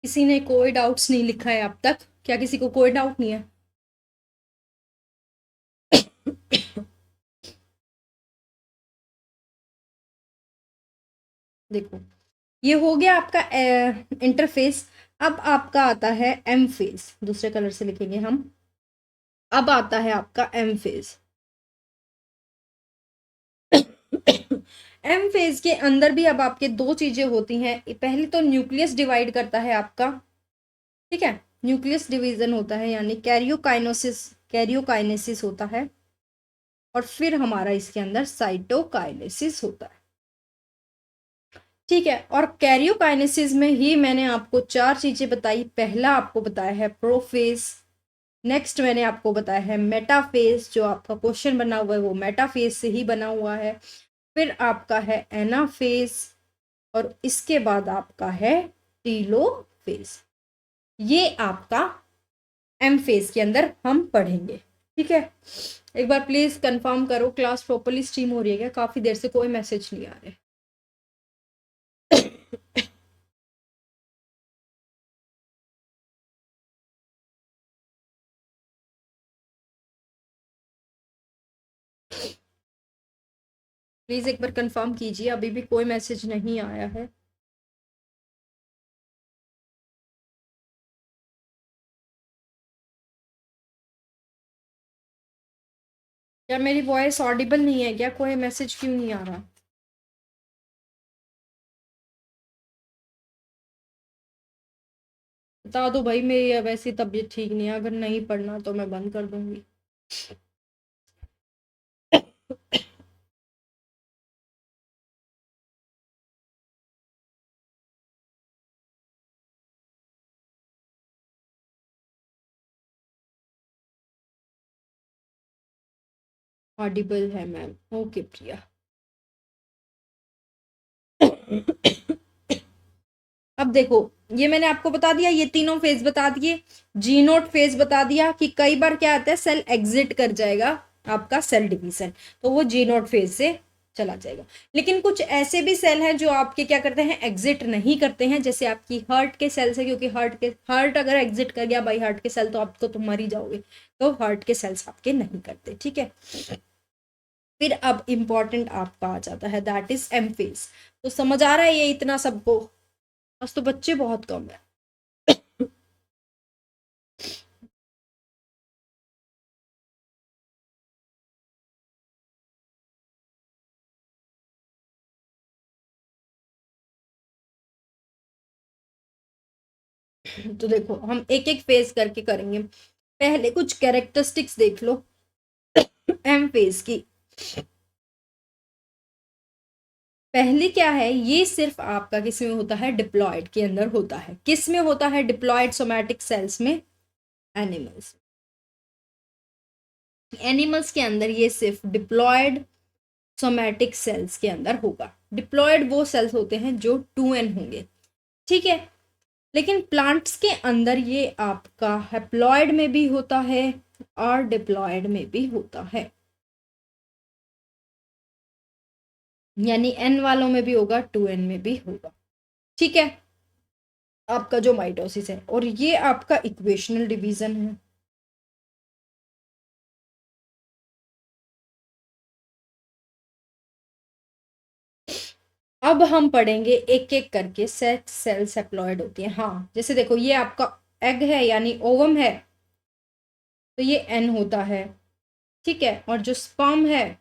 किसी ने कोई डाउट्स नहीं लिखा है अब तक? क्या किसी को कोई डाउट नहीं है? देखो, ये हो गया आपका इंटरफेस। अब आपका आता है एम फेज, दूसरे कलर से लिखेंगे हम। अब आता है आपका एम फेज। एम फेज के अंदर भी अब आपके दो चीजें होती हैं। पहले तो न्यूक्लियस डिवाइड करता है आपका, ठीक है, न्यूक्लियस डिवीजन होता है, यानी कैरियोकाइनेसिस होता है। और फिर हमारा इसके अंदर साइटोकाइनेसिस होता है, ठीक है। और कैरियोकाइनेसिस में ही मैंने आपको चार चीजें बताई। पहला आपको बताया है प्रोफेज, नेक्स्ट मैंने आपको बताया है मेटाफेज, जो आपका क्वेश्चन बना हुआ है वो मेटाफेज से ही बना हुआ है। फिर आपका है एनाफेज, और इसके बाद आपका है टीलोफेज। ये आपका एम फेज के अंदर हम पढ़ेंगे, ठीक है। एक बार प्लीज कंफर्म करो क्लास प्रॉपर्ली स्ट्रीम हो रही है क्या? काफी देर से कोई मैसेज नहीं आ रहे। प्लीज एक बार कंफर्म कीजिए, अभी भी कोई मैसेज नहीं आया है। क्या मेरी वॉइस ऑडिबल नहीं है क्या? कोई मैसेज क्यों नहीं आ रहा? बता दो भाई, मेरी वैसी तबीयत ठीक नहीं है, अगर नहीं पढ़ना तो मैं बंद कर दूंगी। ऑडिबल है मैम, ओके प्रिया। अब देखो, ये मैंने आपको बता दिया, ये तीनों फेज बता दिए। जी नोट फेज बता दिया कि कई बार क्या आता है, सेल एग्जिट कर जाएगा आपका सेल डिवीजन, तो वो जी नोट फेज से चला जाएगा। लेकिन कुछ ऐसे भी सेल हैं जो आपके क्या करते हैं, एग्जिट नहीं करते हैं, जैसे आपकी हार्ट के सेल्स है, क्योंकि हार्ट अगर एग्जिट कर गया बाई हार्ट के सेल तो आपको तो मर ही जाओगे, तो हार्ट के सेल्स आपके नहीं करते, ठीक है। फिर अब इंपॉर्टेंट आपका आ जाता है, दैट इज एम फेज। तो समझ आ रहा है ये इतना सबको? आज तो बच्चे बहुत कम है। तो देखो हम एक एक फेज करके करेंगे। पहले कुछ कैरेक्टरिस्टिक्स देख लो एम फेज की। पहली क्या है, ये सिर्फ आपका किस में होता है, डिप्लॉयड के अंदर होता है। किस में होता है डिप्लॉयड सोमैटिक सेल्स में, एनिमल्स। एनिमल्स के अंदर ये सिर्फ डिप्लॉयड सोमैटिक सेल्स के अंदर होगा। डिप्लॉयड वो सेल्स होते हैं जो 2n होंगे, ठीक है। लेकिन प्लांट्स के अंदर ये आपका हैप्लॉयड में भी होता है और डिप्लॉयड में भी होता है, यानी n वालों में भी होगा 2n में भी होगा, ठीक है। आपका जो माइटोसिस है, और ये आपका इक्वेशनल डिवीजन है। अब हम पढ़ेंगे एक एक करके सेट सेल्स हैप्लॉयड होती है। हाँ, जैसे देखो ये आपका एग है यानी ओवम है, तो ये एन होता है, ठीक है। और जो स्पर्म है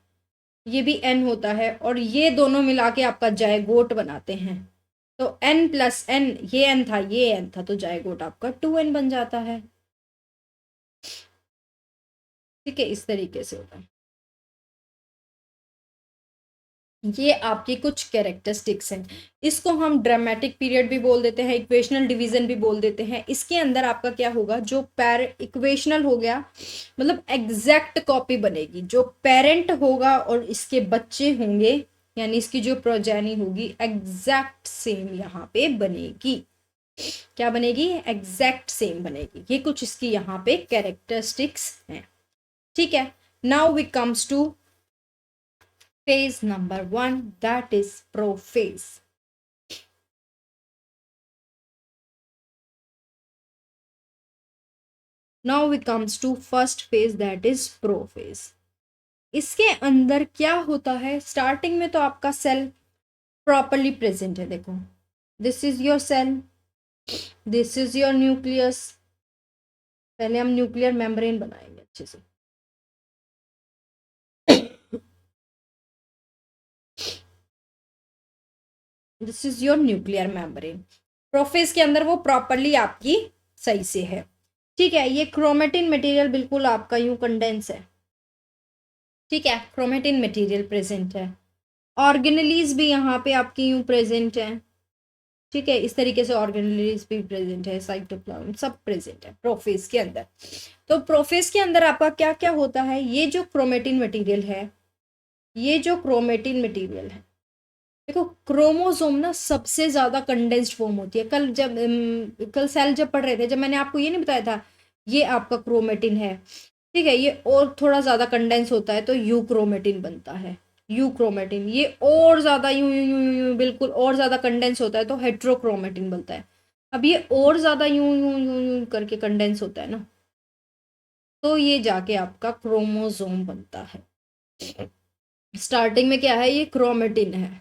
ये भी एन होता है, और ये दोनों मिला के आपका जायगोट बनाते हैं। तो एन प्लस एन, ये एन था ये एन था, तो जायगोट आपका 2n बन जाता है, ठीक है। इस तरीके से होता है। ये आपकी कुछ कैरेक्टरिस्टिक्स हैं। इसको हम ड्रामेटिक पीरियड भी बोल देते हैं, इक्वेशनल डिवीजन भी बोल देते हैं। इसके अंदर आपका क्या होगा, जो इक्वेशनल हो गया मतलब एग्जैक्ट कॉपी बनेगी। जो पेरेंट होगा और इसके बच्चे होंगे, यानी इसकी जो प्रोजेनी होगी एग्जैक्ट सेम यहाँ पे बनेगी। क्या बनेगी, एग्जैक्ट सेम बनेगी। ये कुछ इसकी यहाँ पे कैरेक्टरिस्टिक्स हैं, ठीक है। Now we comes to phase number 1, that is prophase. Now we comes to first phase, that is prophase. इसके अंदर क्या होता है, स्टार्टिंग में तो आपका सेल प्रॉपरली प्रेजेंट है। देखो this is your cell, this is your nucleus. पहले हम न्यूक्लियर मेम्ब्रेन बनाएंगे अच्छे से। This is your nuclear membrane. Prophase के अंदर वो प्रॉपरली आपकी सही से है, ठीक है। ये क्रोमेटिन मटेरियल बिल्कुल आपका यूं कंडेंस है, ठीक है। क्रोमेटिन मटेरियल प्रेजेंट है। ऑर्गेनलीज भी यहाँ पे आपकी यूं प्रेजेंट है, ठीक है। इस तरीके से ऑर्गेनलीज भी प्रेजेंट है, साइटोप्लाज्म सब प्रेजेंट है प्रोफेज के अंदर। तो प्रोफेज के अंदर आपका क्या क्या होता है, ये जो क्रोमेटिन मटेरियल है, ये जो क्रोमेटिन मटेरियल है, देखो क्रोमोसोम ना सबसे ज्यादा कंडेंस्ड फॉर्म होती है। कल सेल जब पढ़ रहे थे, जब मैंने आपको ये नहीं बताया था ये आपका क्रोमेटिन है, ठीक है। ये और थोड़ा ज्यादा कंडेंस होता है तो यू क्रोमेटिन बनता है। यू क्रोमेटिन ये और ज्यादा यूं यूं यूं यूं यूं बिल्कुल और ज्यादा कंडेंस होता है तो हेट्रोक्रोमेटिन बनता है। अब ये और ज्यादा यूं यूं यूं यूं करके कंडेंस होता है ना, तो ये जाके आपका क्रोमोसोम बनता है। स्टार्टिंग में क्या है, ये क्रोमेटिन है,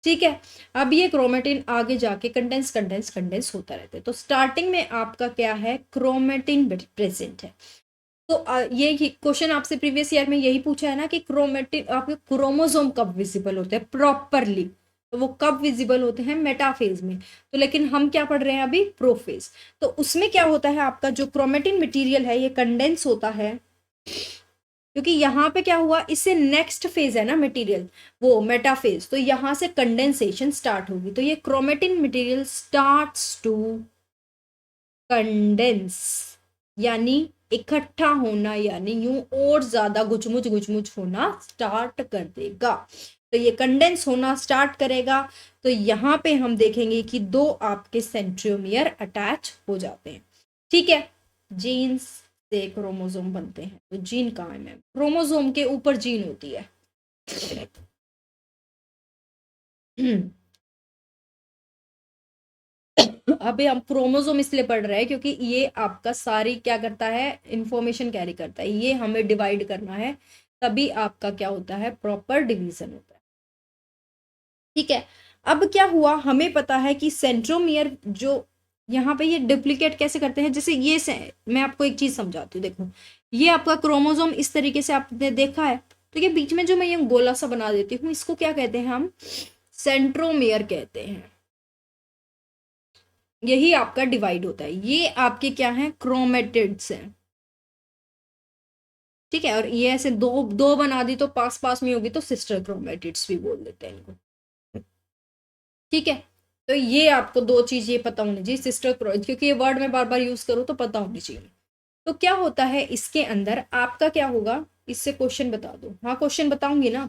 ठीक है। अब ये क्रोमेटिन आगे जाके कंडेंस कंडेंस कंडेंस होता रहता है। तो स्टार्टिंग में आपका क्या है, क्रोमेटिन प्रेजेंट है। तो ये क्वेश्चन आपसे प्रीवियस ईयर में यही पूछा है ना कि क्रोमेटिन आपके क्रोमोसोम कब विजिबल होते हैं प्रॉपरली, तो वो कब विजिबल होते हैं, मेटाफेज में। तो लेकिन हम क्या पढ़ रहे हैं अभी, प्रोफेज। तो उसमें क्या होता है, आपका जो क्रोमेटिन मटेरियल है ये कंडेंस होता है, क्योंकि यहाँ पे क्या हुआ, इससे नेक्स्ट फेज है ना मटेरियल, वो मेटाफेज। तो यहाँ से कंडेंसेशन स्टार्ट होगी, तो ये chromatin material starts to condense, यानी इकट्ठा होना, यानी यूं और ज्यादा गुचमुच होना स्टार्ट कर देगा। तो ये कंडेंस होना स्टार्ट करेगा, तो यहाँ पे हम देखेंगे कि दो आपके सेंट्रोमियर अटैच हो जाते हैं, ठीक है। जीन्स से क्रोमोसोम बनते हैं, तो जीन कहाँ है मैम, क्रोमोसोम के ऊपर जीन होती है। अभी हम क्रोमोसोम इसलिए पढ़ रहे हैं क्योंकि ये आपका सारी क्या करता है, इंफॉर्मेशन कैरी करता है। ये हमें डिवाइड करना है, तभी आपका क्या होता है, प्रॉपर डिवीजन होता है, ठीक है। अब क्या हुआ, हमें पता है कि सेंट्रोमियर जो यहाँ पे ये डुप्लीकेट कैसे करते हैं, जैसे ये से मैं आपको एक चीज समझाती हूँ। देखो ये आपका क्रोमोसोम इस तरीके से आपने देखा है, तो ये बीच में जो मैं ये गोला सा बना देती हूँ, इसको क्या कहते हैं हम, सेंट्रोमियर कहते हैं। यही आपका डिवाइड होता है। ये आपके क्या है, क्रोमेटिड्स हैं। ठीक है, और ये ऐसे दो दो बना दी तो पास पास में होगी तो सिस्टर क्रोमेटिड्स भी बोल देते हैं इनको। ठीक है, तो ये आपको दो चीज ये पता होनी चाहिए, सिस्टर क्योंकि ये वर्ड में बार बार यूज करूँ तो पता होनी चाहिए। तो क्या होता है इसके अंदर आपका क्या होगा, इससे क्वेश्चन बता दो। हाँ क्वेश्चन बताऊंगी ना।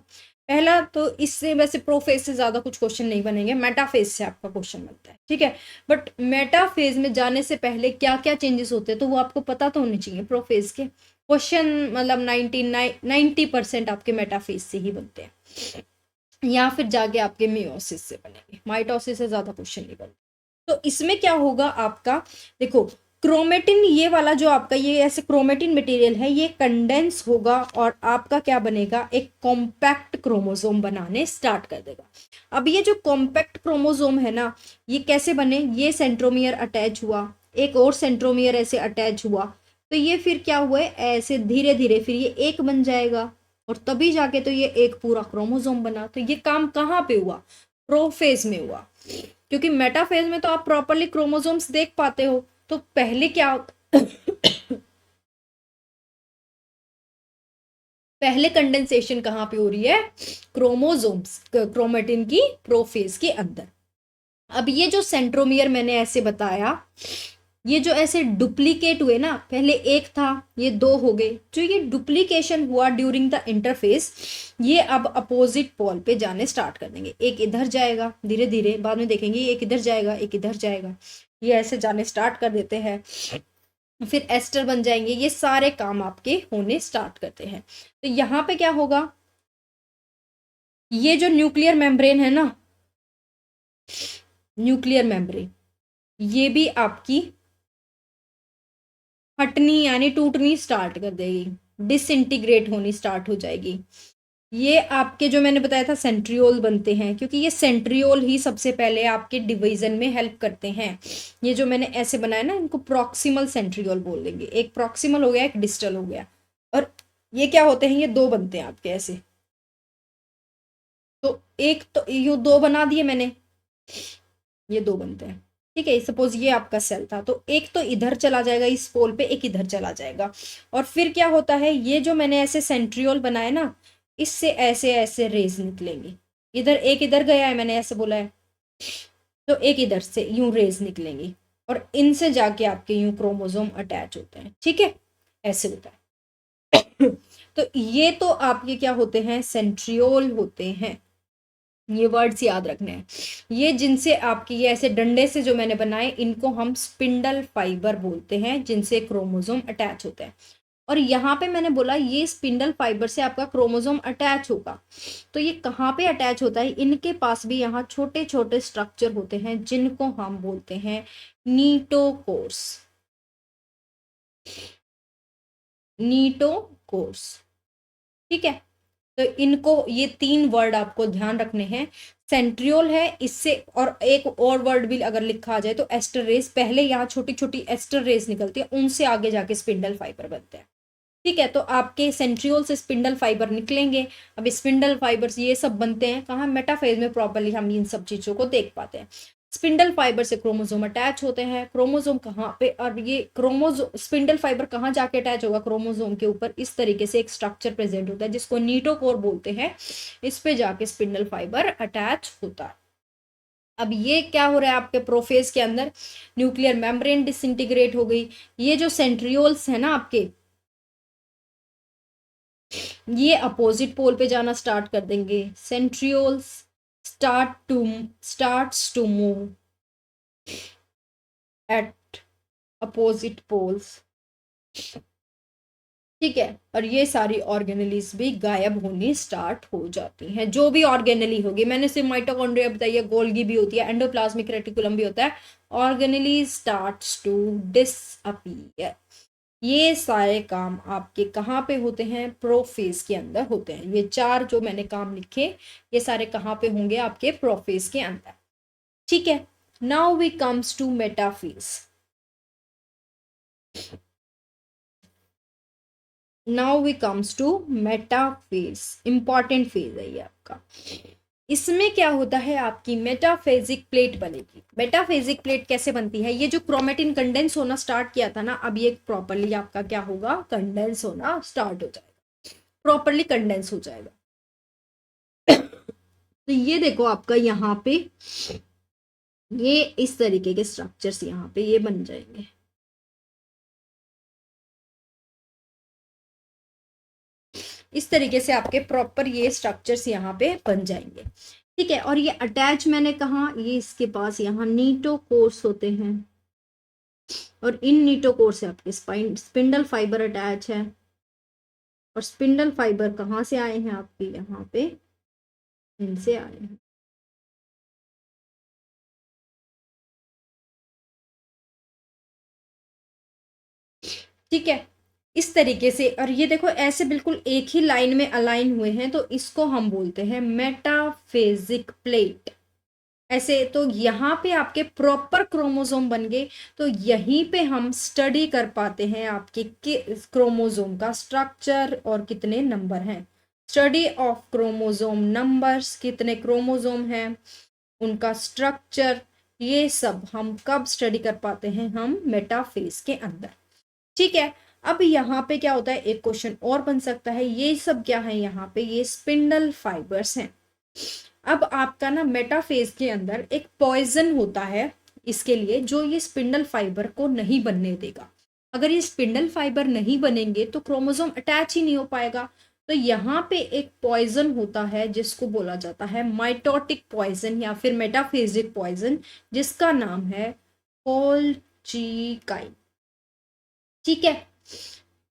पहला तो इससे वैसे प्रोफेज से ज्यादा कुछ क्वेश्चन नहीं बनेंगे, मेटाफेज से आपका क्वेश्चन बनता है। ठीक है, बट मेटाफेज में जाने से पहले क्या क्या चेंजेस होते हैं तो वो आपको पता तो होनी चाहिए। प्रोफेज के क्वेश्चन मतलब 90% आपके मेटाफेज से ही बनते हैं, या फिर जाके आपके मियोसिस से बनेंगे, माइटोसिस से ज्यादा क्वेश्चन नहीं बनते। तो इसमें क्या होगा आपका, देखो क्रोमेटिन ये वाला जो आपका ये ऐसे क्रोमेटिन मटेरियल है ये कंडेंस होगा और आपका क्या बनेगा, एक कॉम्पैक्ट क्रोमोसोम बनाने स्टार्ट कर देगा। अब ये जो कॉम्पैक्ट क्रोमोसोम है ना, ये कैसे बने, ये सेंट्रोमियर अटैच हुआ, एक और सेंट्रोमियर ऐसे अटैच हुआ, तो ये फिर क्या हुआ है, ऐसे धीरे धीरे फिर ये एक बन जाएगा और तभी जाके तो ये एक पूरा क्रोमोसोम बना। तो ये काम कहाँ पे हुआ, प्रोफेज में हुआ। क्योंकि मेटाफेज में तो आप प्रॉपरली क्रोमोसोम्स देख पाते हो, तो पहले क्या पहले कंडेंसेशन कहाँ पे हो रही है, क्रोमोसोम्स क्रोमेटिन की प्रोफेज के अंदर। अब ये जो सेंट्रोमियर मैंने ऐसे बताया, ये जो ऐसे डुप्लीकेट हुए ना, पहले एक था ये दो हो गए, जो ये डुप्लीकेशन हुआ ड्यूरिंग द इंटरफेस, ये अब अपोजिट पोल पे जाने स्टार्ट कर देंगे। एक इधर जाएगा धीरे धीरे, बाद में देखेंगे एक इधर जाएगा एक इधर जाएगा, ये ऐसे जाने स्टार्ट कर देते हैं, फिर एस्टर बन जाएंगे, ये सारे काम आपके होने स्टार्ट करते हैं। तो यहाँ पे क्या होगा, ये जो न्यूक्लियर मेम्ब्रेन है ना, न्यूक्लियर मेम्ब्रेन ये भी आपकी फटनी यानी टूटनी स्टार्ट कर देगी, डिसइंटीग्रेट होनी स्टार्ट हो जाएगी। ये आपके जो मैंने बताया था सेंट्रियोल बनते हैं, क्योंकि ये सेंट्रियोल ही सबसे पहले आपके डिवीजन में हेल्प करते हैं। ये जो मैंने ऐसे बनाया ना, इनको प्रॉक्सिमल सेंट्रियोल बोल देंगे, एक प्रॉक्सिमल हो गया एक डिस्टल हो गया। और ये क्या होते हैं, ये दो बनते हैं आपके ऐसे, तो एक तो ये दो बना दिए मैंने, ये दो बनते हैं। ठीक है, सपोज ये आपका सेल था तो एक तो इधर चला जाएगा इस पोल पे, एक इधर चला जाएगा, और फिर क्या होता है, ये जो मैंने ऐसे सेंट्रियोल बनाए ना, इससे ऐसे ऐसे रेज निकलेंगी, इधर एक इधर गया है मैंने ऐसे बोला है, तो एक इधर से यूं रेज निकलेंगी और इनसे जाके आपके यूं क्रोमोसोम अटैच होते हैं। ठीक है, ऐसे होता है तो ये तो आपके क्या होते हैं, सेंट्रियोल होते हैं। ये वर्ड्स याद रखने हैं। ये जिनसे आपकी ये ऐसे डंडे से जो मैंने बनाए, इनको हम स्पिंडल फाइबर बोलते हैं, जिनसे क्रोमोसोम अटैच होता है। और यहाँ पे मैंने बोला ये स्पिंडल फाइबर से आपका क्रोमोसोम अटैच होगा, तो ये कहाँ पे अटैच होता है, इनके पास भी यहाँ छोटे छोटे स्ट्रक्चर होते हैं जिनको हम बोलते हैं नीटोकोर्स। नीटोकोर्स, ठीक है। तो इनको ये तीन वर्ड आपको ध्यान रखने हैं। सेंट्रियोल है, इससे और एक और वर्ड भी अगर लिखा आ जाए तो एस्टर रेस, पहले यहाँ छोटी छोटी एस्टर रेस निकलती है, उनसे आगे जाके स्पिंडल फाइबर बनते हैं। ठीक है, तो आपके सेंट्रियोल से स्पिंडल फाइबर निकलेंगे। अब स्पिंडल फाइबर्स ये सब बनते हैं कहाँ, मेटाफेज में प्रॉपरली हम इन सब चीजों को देख पाते हैं। स्पिंडल फाइबर से क्रोमोसोम अटैच होते हैं, क्रोमोसोम कहाँ पे, और ये क्रोमोसोम स्पिंडल फाइबर कहाँ जाके अटैच होगा, क्रोमोसोम के ऊपर इस तरीके से एक स्ट्रक्चर प्रेजेंट होता है जिसको नीटोकोर बोलते हैं, इस पे जाके स्पिंडल फाइबर अटैच होता है। अब ये क्या हो रहा है आपके प्रोफेज के अंदर, न्यूक्लियर मेम्ब्रेन डिसइंटीग्रेट हो गई, ये जो सेंट्रियोल्स है ना आपके, ये अपोजिट पोल पे जाना स्टार्ट कर देंगे। Centrioles starts to move at opposite poles. ठीक है, और ये सारी ऑर्गेनेलीज भी गायब होनी स्टार्ट हो जाती हैं, जो भी ऑर्गेनेली होगी। मैंने सिर्फ माइटोकॉन्ड्रिया बताई है, गोल्गी भी होती है, एंडोप्लाज्मिक रेटिकुलम भी होता है। Organelles starts to disappear. ये सारे काम आपके कहाँ पे होते हैं, प्रोफेज के अंदर होते हैं। ये चार जो मैंने काम लिखे, ये सारे कहाँ पे होंगे, आपके प्रोफेज के अंदर। ठीक है, now we comes to metaphase. Now we comes to metaphase, important phase है ये आपका। इसमें क्या होता है, आपकी मेटाफेजिक प्लेट बनेगी। मेटाफेजिक प्लेट कैसे बनती है, ये जो क्रोमेटिन कंडेंस होना स्टार्ट किया था ना, अब ये प्रॉपरली आपका क्या होगा, कंडेंस होना स्टार्ट हो जाएगा, प्रॉपरली कंडेंस हो जाएगा। तो ये देखो आपका यहाँ पे ये इस तरीके के स्ट्रक्चर्स यहाँ पे ये बन जाएंगे। इस तरीके से आपके प्रॉपर ये स्ट्रक्चर्स यहाँ पे बन जाएंगे। ठीक है, और ये अटैच मैंने कहा, ये इसके पास यहाँ नीटोकोर्स होते हैं, और इन नीटोकोर से आपके स्पिंडल फाइबर अटैच है। और स्पिंडल फाइबर कहाँ से आए हैं आपके, यहाँ पे इनसे आए हैं। ठीक है, इस तरीके से, और ये देखो ऐसे बिल्कुल एक ही लाइन में अलाइन हुए हैं, तो इसको हम बोलते हैं मेटाफेजिक प्लेट। ऐसे तो यहाँ पे आपके प्रॉपर क्रोमोसोम बन गए। तो यहीं पे हम स्टडी कर पाते हैं आपके क्रोमोसोम का स्ट्रक्चर और कितने नंबर हैं। स्टडी ऑफ क्रोमोसोम नंबर्स, कितने क्रोमोसोम हैं, उनका स्ट्रक्चर, ये सब हम कब स्टडी कर पाते हैं, हम मेटाफेज के अंदर। ठीक है, अब यहाँ पे क्या होता है, एक क्वेश्चन और बन सकता है, ये सब क्या है, यहाँ पे ये स्पिंडल फाइबर्स हैं। अब आपका ना मेटाफेज के अंदर एक पॉइजन होता है इसके लिए, जो ये स्पिंडल फाइबर को नहीं बनने देगा। अगर ये स्पिंडल फाइबर नहीं बनेंगे तो क्रोमोसोम अटैच ही नहीं हो पाएगा। तो यहाँ पे एक पॉइजन होता है जिसको बोला जाता है माइटोटिक पॉइजन या फिर मेटाफेजिक पॉइजन, जिसका नाम है कोल्चिकाइन। ठीक है,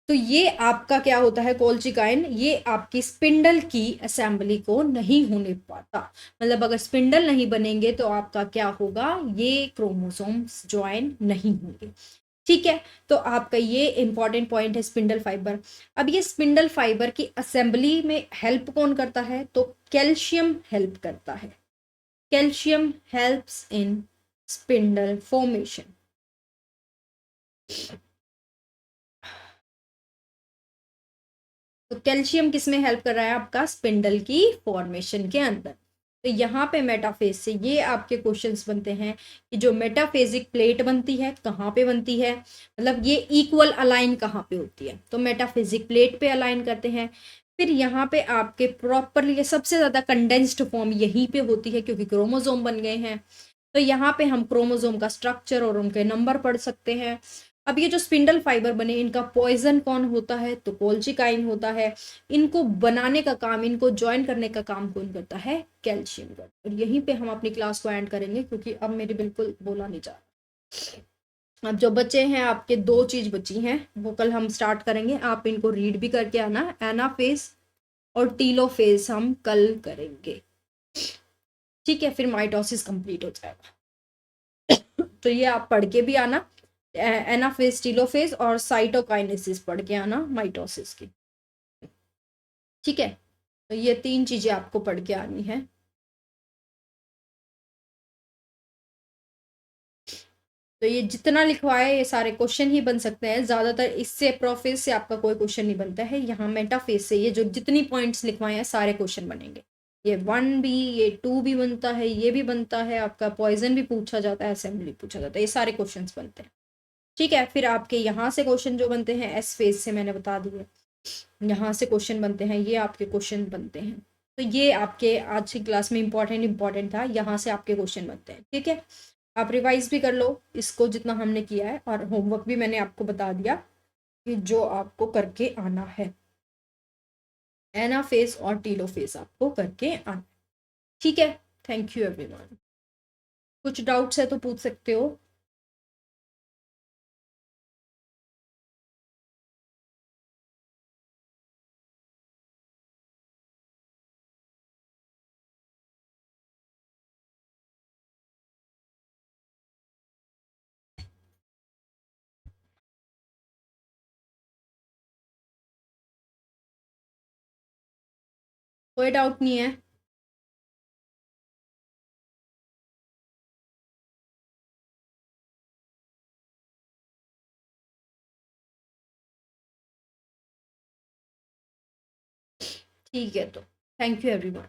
तो ये आपका क्या होता है, कोल्चिकाइन, ये आपकी स्पिंडल की असेंबली को नहीं होने पाता। मतलब अगर स्पिंडल नहीं बनेंगे तो आपका क्या होगा, ये क्रोमोसोम्स ज्वाइन नहीं होंगे। ठीक है, तो आपका ये इंपॉर्टेंट पॉइंट है स्पिंडल फाइबर। अब ये स्पिंडल फाइबर की असेंबली में हेल्प कौन करता है, तो कैल्शियम हेल्प करता है। Calcium helps in spindle formation. तो कैल्शियम किस में हेल्प कर रहा है, आपका स्पिंडल की फॉर्मेशन के अंदर। तो यहाँ पे मेटाफेज से ये आपके क्वेश्चंस बनते हैं कि जो मेटाफेजिक प्लेट बनती है कहाँ पे बनती है, मतलब ये इक्वल अलाइन कहाँ पे होती है, तो मेटाफेजिक प्लेट पे अलाइन करते हैं। फिर यहाँ पे आपके प्रॉपरली सबसे ज़्यादा कंडेंस्ड फॉर्म यहीं पे होती है, क्योंकि क्रोमोसोम बन गए हैं। तो यहाँ पे हम क्रोमोसोम का स्ट्रक्चर और उनके नंबर पढ़ सकते हैं। अब ये जो स्पिंडल फाइबर बने, इनका पॉइजन कौन होता है, तो कोल्चिकाइन होता है। इनको बनाने का काम, इनको ज्वाइन करने का काम कौन करता है, कैल्शियम का। और यहीं पे हम अपनी क्लास को एंड करेंगे, क्योंकि अब मेरे बिल्कुल बोला नहीं जा रहा। अब जो बच्चे हैं आपके, दो चीज बची हैं, वो कल हम स्टार्ट करेंगे। आप इनको रीड भी करके आना, एनाफेज और टीलोफेज हम कल करेंगे। ठीक है, फिर माइटोसिस कंप्लीट हो जाएगा। तो ये आप पढ़ के भी आना, एनाफेज, टीलोफेज और साइटोकाइनेसिस पढ़ के आना माइटोसिस की। ठीक है, तो ये तीन चीजें आपको पढ़ के आनी है। तो ये जितना लिखवाए ये सारे क्वेश्चन ही बन सकते हैं, ज्यादातर इससे प्रोफेज से आपका कोई क्वेश्चन नहीं बनता है। यहाँ मेटाफेज से ये जो जितनी पॉइंट्स लिखवाए हैं सारे क्वेश्चन बनेंगे। ये 1 भी, ये 2 भी बनता है, ये भी बनता है, आपका पॉइजन भी पूछा जाता है, असेंबली पूछा जाता है, ये सारे क्वेश्चन बनते हैं। ठीक है, फिर आपके यहाँ से क्वेश्चन जो बनते हैं एस फेज से मैंने बता दिए, यहाँ से क्वेश्चन बनते हैं, ये आपके क्वेश्चन बनते हैं। तो ये आपके आज की क्लास में इंपॉर्टेंट था, यहाँ से आपके क्वेश्चन बनते हैं। ठीक है, आप रिवाइज भी कर लो इसको जितना हमने किया है, और होमवर्क भी मैंने आपको बता दिया कि जो आपको करके आना है, एनाफेज और टीलोफेज आपको करके आना। ठीक है, थैंक यू एवरीवन। कुछ डाउट्स है तो पूछ सकते हो। कोई डाउट नहीं है। ठीक है, तो थैंक यू एवरीवन।